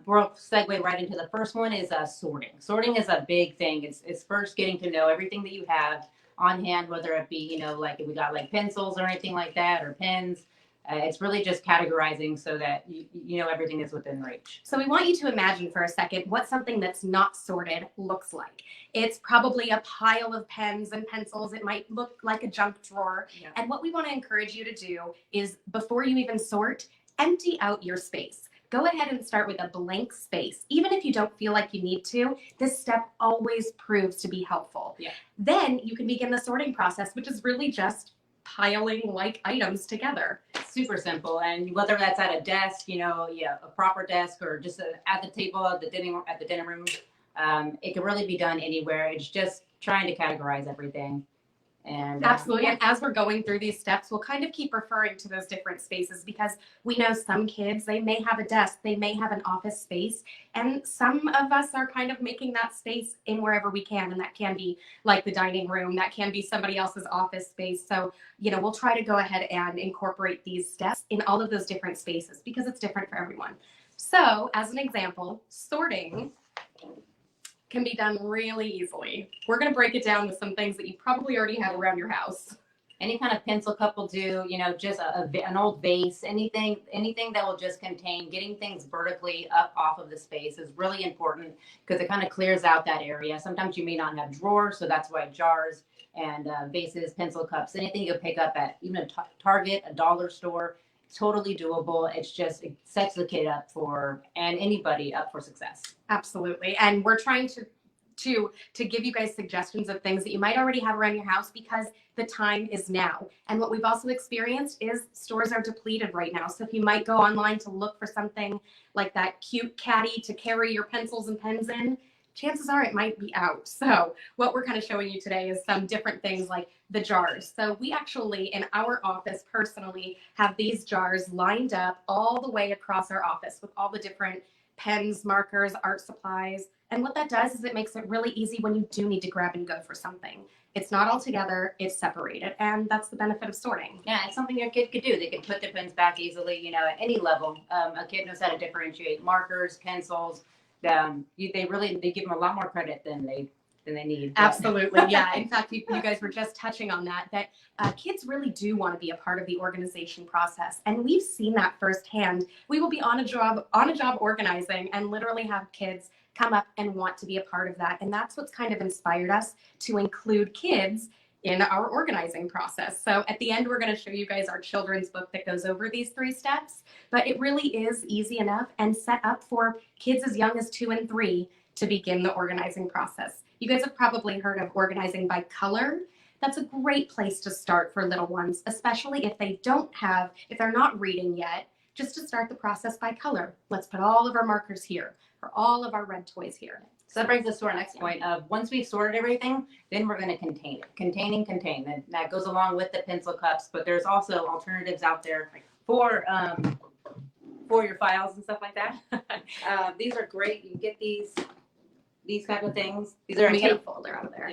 We'll segue right into the first one is sorting. Sorting is a big thing. It's first getting to know everything that you have on hand, whether it be, like if we got like pencils or anything like that, or pens. It's really just categorizing so that you know everything is within reach. So we want you to imagine for a second what something that's not sorted looks like. It's probably a pile of pens and pencils. It might look like a junk drawer. Yeah. And what we want to encourage you to do is, before you even sort, empty out your space. Go ahead and start with a blank space. Even if you don't feel like you need to, this step always proves to be helpful. Yeah. Then you can begin the sorting process, which is really just piling like items together. Super simple. And whether that's at a desk, a proper desk, or just at the table at the dinner room, it can really be done anywhere. It's just trying to categorize everything. And absolutely. And as we're going through these steps, we'll kind of keep referring to those different spaces because we know some kids, they may have a desk, they may have an office space, and some of us are kind of making that space in wherever we can. And that can be like the dining room, that can be somebody else's office space. So, we'll try to go ahead and incorporate these steps in all of those different spaces because it's different for everyone. So as an example, sorting can be done really easily. We're going to break it down with some things that you probably already have around your house. any kind of pencil cup will do, just an old vase, anything that will just contain, getting things vertically up off of the space is really important because it kind of clears out that area. Sometimes you may not have drawers, so that's why jars and vases, pencil cups, anything you'll pick up at even a Target, a dollar store, totally doable. It sets the kid up and anybody up for success. Absolutely. And we're trying to give you guys suggestions of things that you might already have around your house because the time is now. And what we've also experienced is stores are depleted right now. So if you might go online to look for something like that cute caddy to carry your pencils and pens in, chances are it might be out. So what we're kind of showing you today is some different things like the jars. So we actually, in our office personally, have these jars lined up all the way across our office with all the different pens, markers, art supplies. And what that does is it makes it really easy when you do need to grab and go for something. It's not all together, it's separated. And that's the benefit of sorting. Yeah, it's something your kid could do. They could put their pens back easily, at any level. A kid knows how to differentiate markers, pencils. They give them a lot more credit than they need. Absolutely. Yeah. In fact, you guys were just touching on that kids really do want to be a part of the organization process. And we've seen that firsthand. We will be on a job organizing and literally have kids come up and want to be a part of that. And that's what's kind of inspired us to include kids in our organizing process. So at the end, we're going to show you guys our children's book that goes over these 3 steps, but it really is easy enough and set up for kids as young as 2 and 3 to begin the organizing process. You guys have probably heard of organizing by color. That's a great place to start for little ones, especially if they're not reading yet, just to start the process by color. Let's put all of our markers here, or all of our red toys here. So that brings us to our next point of once we've sorted everything, then we're going to contain it. Contain. And that goes along with the pencil cups, but there's also alternatives out there for your files and stuff like that. These are great. You can get these kind of things. These are a tape folder out there.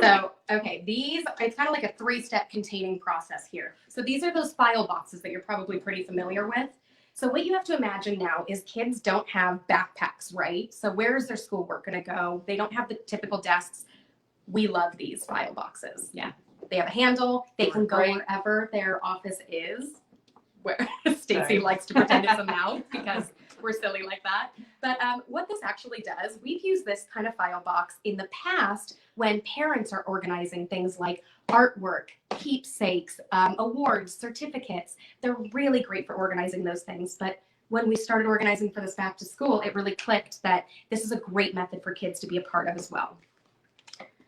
So, okay, it's kind of like a 3-step containing process here. So these are those file boxes that you're probably pretty familiar with. So what you have to imagine now is kids don't have backpacks, right? So where is their schoolwork going to go? They don't have the typical desks. We love these file boxes. Yeah. They have a handle. They can go wherever their office is. Where Stacey likes to pretend it's a mouth because we're silly like that. But what this actually does, we've used this kind of file box in the past when parents are organizing things like artwork, keepsakes, awards, certificates. They're really great for organizing those things. But when we started organizing for this back to school, it really clicked that this is a great method for kids to be a part of as well.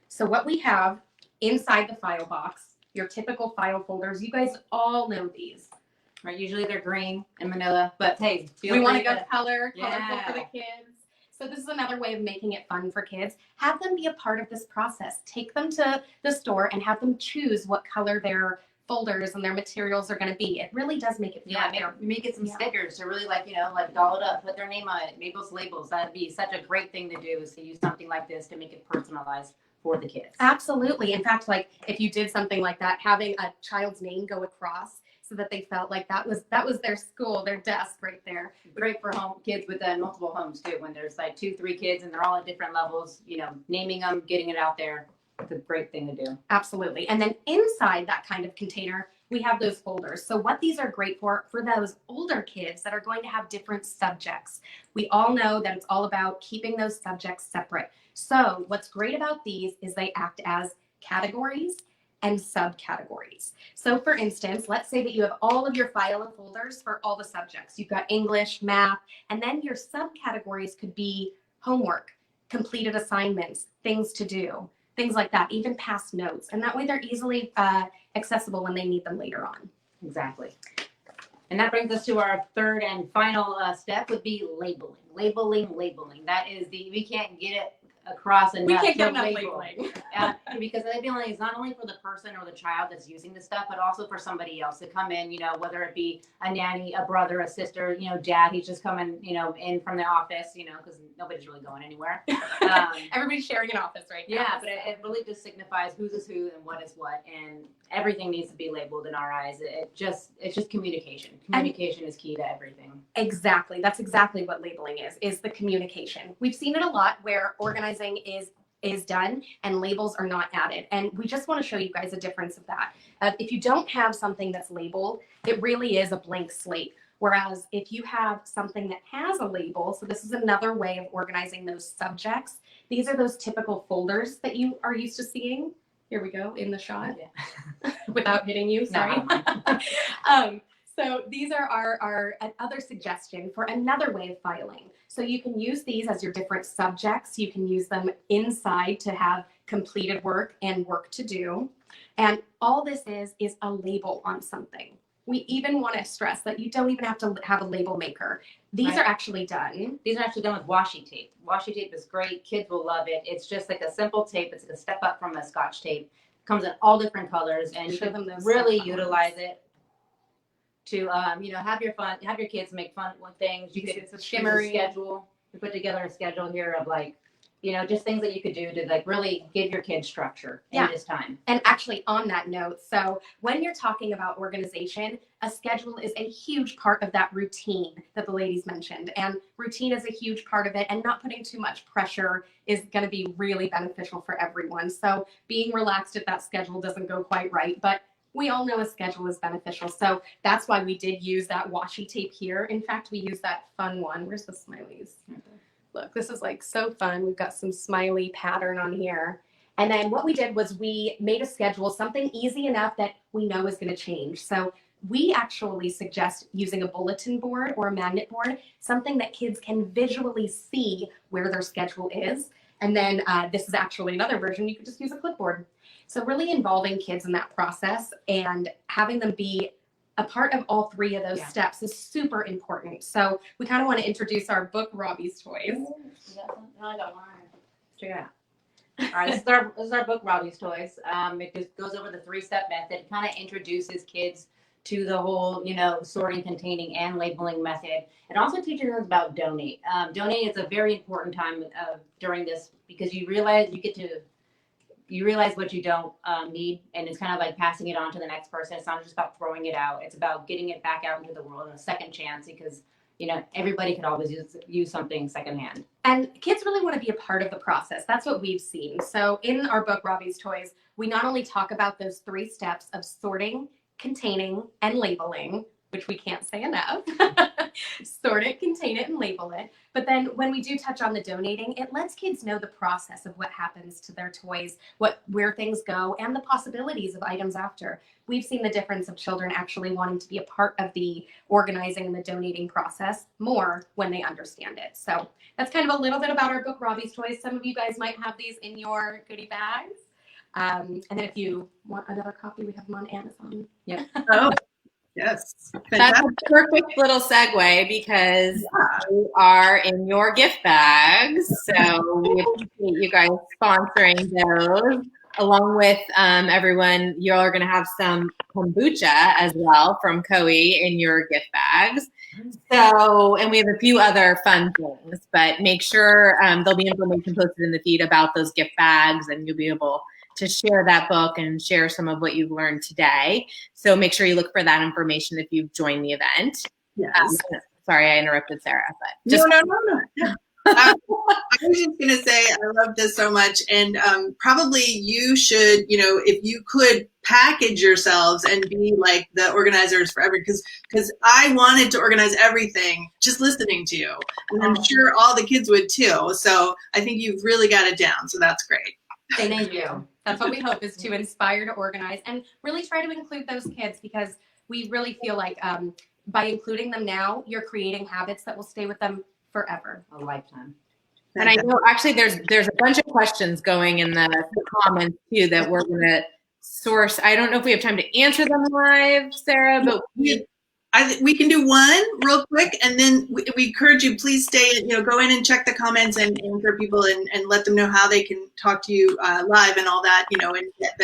So what we have inside the file box, your typical file folders, you guys all know these. Right, usually they're green and manila, but hey, we want to go colorful for the kids. So this is another way of making it fun for kids. Have them be a part of this process. Take them to the store and have them choose what color their folders and their materials are going to be. It really does make it fun. Yeah, make it some stickers to really like doll it up, put their name on it, make those labels. That'd be such a great thing to do is to use something like this to make it personalized for the kids. Absolutely. In fact, like if you did something like that, having a child's name go across so that they felt like that was their school, their desk right there. Great for kids with multiple homes too. When there's like 2, 3 kids and they're all at different levels, naming them, getting it out there. It's a great thing to do. Absolutely. And then inside that kind of container, we have those folders. So what these are great for those older kids that are going to have different subjects. We all know that it's all about keeping those subjects separate. So what's great about these is they act as categories and subcategories. So for instance, let's say that you have all of your file and folders for all the subjects. You've got English, math, and then your subcategories could be homework, completed assignments, things to do, things like that, even past notes. And that way they're easily accessible when they need them later on. Exactly. And that brings us to our third and final step would be labeling. Labeling. That is we can't get it across enough. We can't get to enough label. labeling. Because the labeling is not only for the person or the child that's using the stuff, but also for somebody else to come in, whether it be a nanny, a brother, a sister, dad, he's just coming, in from the office, because nobody's really going anywhere. Everybody's sharing an office right now. Yeah, but it really just signifies who's is who and what is what, and everything needs to be labeled in our eyes. It's just communication. Communication is key to everything. Exactly. That's exactly what labeling is the communication. We've seen it a lot where organizing is done and labels are not added. And we just want to show you guys a difference of that. If you don't have something that's labeled, it really is a blank slate. Whereas if you have something that has a label, so this is another way of organizing those subjects. These are those typical folders that you are used to seeing. Here we go in the shot. Yeah. Without hitting you, sorry. No. So these are our other suggestion for another way of filing. So you can use these as your different subjects. You can use them inside to have completed work and work to do. And all this is a label on something. We even want to stress that you don't even have to have a label maker. These are actually done. These are actually done with washi tape. Washi tape is great. Kids will love it. It's just like a simple tape. It's like a step up from a Scotch tape. It comes in all different colors, and you can really utilize it to have your fun, have your kids make fun with things. You could shimmery schedule. We put together a schedule here of just things that you could do to really give your kids structure in this time. And actually on that note, so when you're talking about organization, a schedule is a huge part of that routine that the ladies mentioned. And routine is a huge part of it, and not putting too much pressure is going to be really beneficial for everyone. So being relaxed if that schedule doesn't go quite right, but we all know a schedule is beneficial. So that's why we did use that washi tape here. In fact, we used that fun one. Where's the smileys? Look, this is so fun. We've got some smiley pattern on here. And then what we did was we made a schedule, something easy enough that we know is going to change. So we actually suggest using a bulletin board or a magnet board, something that kids can visually see where their schedule is. And then this is actually another version. You could just use a clipboard. So really involving kids in that process and having them be a part of all three of those steps is super important. So we kind of want to introduce our book, Robbie's Toys. I got one. Check it out. All right, this is our book, Robbie's Toys. It just goes over the 3-step method. It kind of introduces kids to the whole, sorting, containing, and labeling method. It also teaches them about donate. Donate is a very important time during this, because you realize what you don't need, and it's kind of like passing it on to the next person. It's not just about throwing it out. It's about getting it back out into the world in a second chance, because everybody could always use something secondhand. And kids really want to be a part of the process. That's what we've seen. So in our book, Robbie's Toys, we not only talk about those 3 steps of sorting, containing, and labeling, which we can't say enough. Sort it, contain it, and label it. But then when we do touch on the donating, it lets kids know the process of what happens to their toys, where things go, and the possibilities of items after. We've seen the difference of children actually wanting to be a part of the organizing and the donating process more when they understand it. So that's kind of a little bit about our book, Robbie's Toys. Some of you guys might have these in your goodie bags. And then if you want another copy, we have them on Amazon. Yep. Oh, yes. That's a perfect little segue, because you are in your gift bags. So we appreciate you guys sponsoring those. Along with everyone, you all are going to have some kombucha as well from Coe in your gift bags. So, and we have a few other fun things, but make sure there'll be information posted in the feed about those gift bags, and you'll be able to share that book and share some of what you've learned today. So make sure you look for that information if you've joined the event. Yes. Sorry, I interrupted Sarah, but just no. I was just going to say, I love this so much. And probably you should, if you could package yourselves and be like the organizers for everything, because I wanted to organize everything just listening to you. And I'm sure all the kids would too. So I think you've really got it down. So that's great. Thank you. That's what we hope, is to inspire to organize and really try to include those kids, because we really feel like by including them now, you're creating habits that will stay with them forever. A lifetime. And I know actually there's a bunch of questions going in the comments too that we're going to source. I don't know if we have time to answer them live, Sarah, but we can do one real quick, and then we encourage you, please stay, go in and check the comments and answer people and let them know how they can talk to you live and all that, and get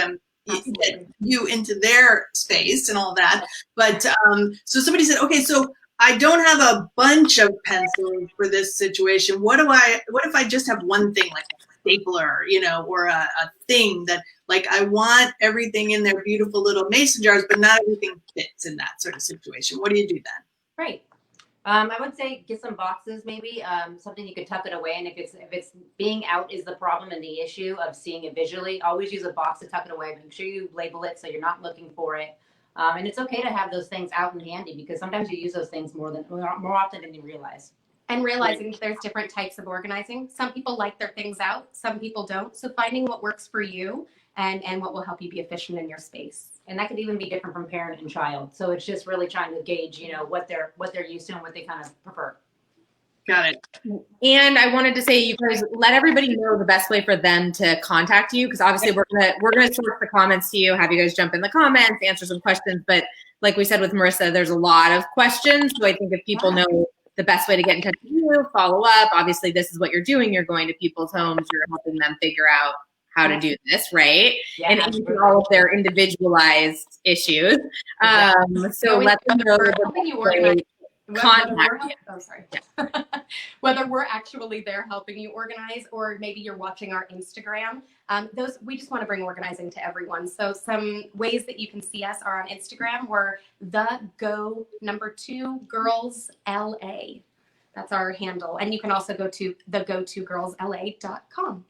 you into their space and all that. But so somebody said, okay, so I don't have a bunch of pencils for this situation. What if I just have one thing, like a stapler, or a thing that, like, I want everything in their beautiful little mason jars, but not everything fits in that sort of situation. What do you do then? Right. I would say get some boxes, maybe something you could tuck it away. And if it's being out is the problem and the issue of seeing it visually, always use a box to tuck it away. Make sure you label it so you're not looking for it. And it's okay to have those things out and handy, because sometimes you use those things more often than you realize. And realizing there's different types of organizing. Some people like their things out, some people don't. So finding what works for you and what will help you be efficient in your space. And that could even be different from parent and child. So it's just really trying to gauge, what they're used to and what they kind of prefer. Got it. And I wanted to say, you guys let everybody know the best way for them to contact you, because obviously we're gonna sort the comments to you, have you guys jump in the comments, answer some questions. But like we said with Marissa, there's a lot of questions. So I think if people know the best way to get in touch with you, follow up. Obviously, this is what you're doing. You're going to people's homes. You're helping them figure out how to do this, right? Yeah, and answer all of their individualized issues. So let them know helping you organize. Contact. Whether we're actually there helping you organize, or maybe you're watching our Instagram, we just want to bring organizing to everyone. So some ways that you can see us are on Instagram. We're the2girls LA. That's our handle. And you can also go to thego2girlsla.com.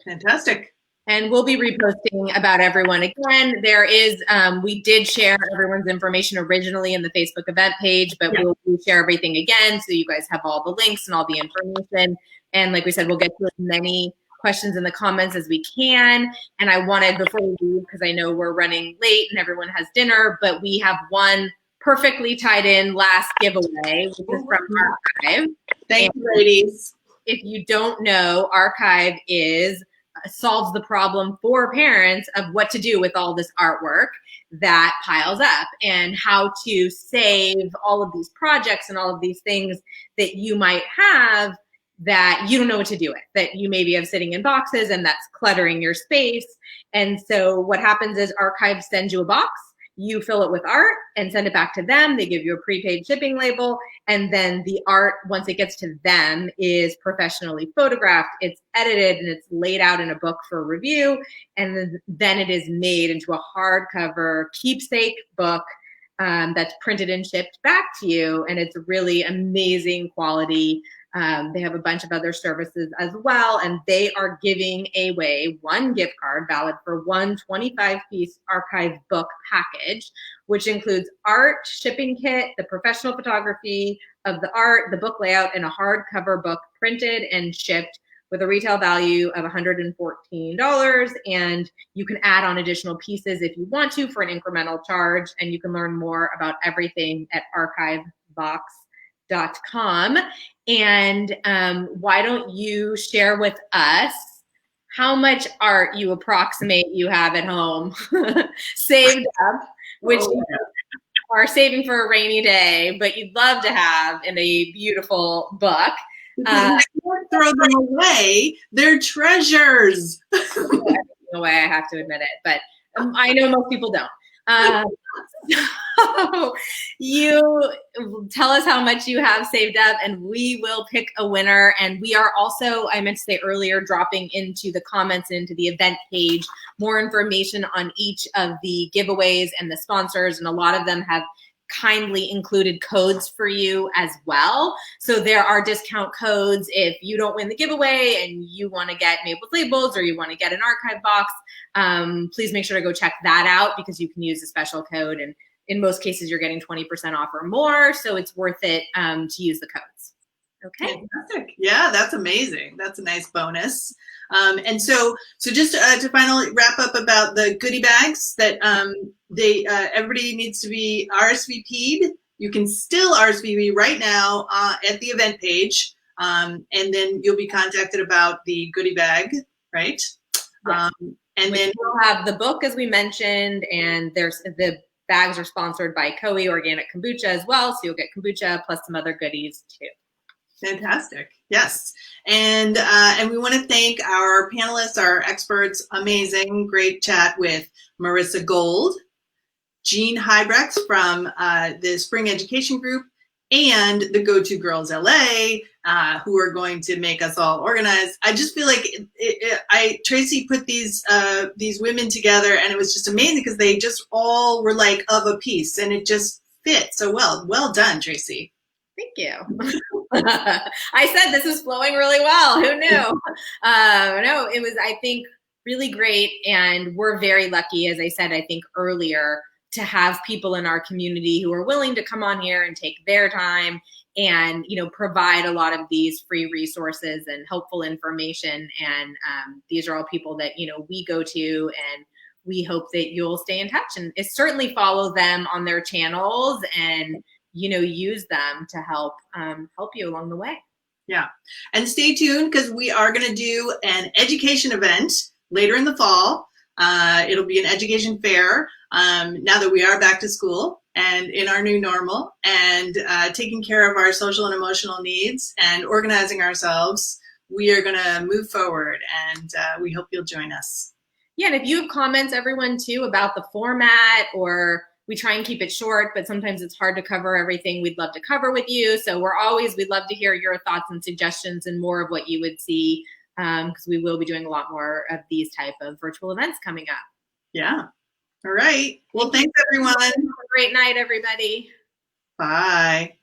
Fantastic. And we'll be reposting about everyone again. There is, we did share everyone's information originally in the Facebook event page, but we'll share everything again, so you guys have all the links and all the information. And like we said, we'll get to as many questions in the comments as we can. And I wanted, before we leave, because I know we're running late and everyone has dinner, but we have one perfectly tied in last giveaway, which is from Archive. Thank you, ladies. If you don't know, Archive solves the problem for parents of what to do with all this artwork that piles up, and how to save all of these projects and all of these things that you might have that you don't know what to do with, that you maybe have sitting in boxes, and that's cluttering your space. And so what happens is Archive sends you a box, you fill it with art and send it back to them. They give you a prepaid shipping label, and then the art, once it gets to them, is professionally photographed, it's edited, and it's laid out in a book for review. And then it is made into a hardcover keepsake book that's printed and shipped back to you. And it's really amazing quality. They have a bunch of other services as well, and they are giving away one gift card valid for one 25-piece Archive book package, which includes art, shipping kit, the professional photography of the art, the book layout, and a hardcover book printed and shipped with a retail value of $114. And you can add on additional pieces if you want to for an incremental charge. And you can learn more about everything at archivebox.com. And why don't you share with us how much art you approximate you have at home saved up, which you are saving for a rainy day, but you'd love to have in a beautiful book. Don't throw them away. They're treasures. Away, I have to admit it, but I know most people don't. So you tell us how much you have saved up, and we will pick a winner. And we are also, I meant to say earlier, dropping into the comments, into the event page, more information on each of the giveaways and the sponsors. And a lot of them have kindly included codes for you as well. So there are discount codes if you don't win the giveaway and you want to get Maple's labels, or you want to get an Archive box. Please make sure to go check that out, because you can use a special code, and in most cases you're getting 20% off or more, so it's worth it to use the codes. Okay. Fantastic. Yeah, that's amazing. That's a nice bonus. And so just to finally wrap up about the goodie bags, that everybody needs to be RSVP'd. You can still RSVP right now at the event page, and then you'll be contacted about the goodie bag, right? Yes. And then we'll have the book, as we mentioned, and there's the bags are sponsored by Koei Organic Kombucha as well. So you'll get kombucha plus some other goodies too. Fantastic. Yes. And we want to thank our panelists, our experts. Amazing. Great chat with Marissa Gold, Jeanne Huybrechts from the Spring Education Group, and the Go-To Girls LA, who are going to make us all organized. I just feel like Tracy put these women together, and it was just amazing because they just all were like of a piece, and it just fit so well. Well done, Tracy. Thank you. I said this was flowing really well. Who knew? No, it was, I think, really great. And we're very lucky, as I said, I think earlier, to have people in our community who are willing to come on here and take their time and, you know, provide a lot of these free resources and helpful information. And these are all people that, you know, we go to, and we hope that you'll stay in touch and certainly follow them on their channels and, you know, use them to help you along the way. Yeah. And stay tuned because we are going to do an education event later in the fall. It'll be an education fair now that we are back to school and in our new normal, and taking care of our social and emotional needs and organizing ourselves. We are going to move forward, and we hope you'll join us. Yeah. And if you have comments, everyone, too, about the format, or we try and keep it short, but sometimes it's hard to cover everything we'd love to cover with you. So we'd love to hear your thoughts and suggestions and more of what you would see, because we will be doing a lot more of these type of virtual events coming up. Yeah. All right. Well, thanks, everyone. Have a great night, everybody. Bye.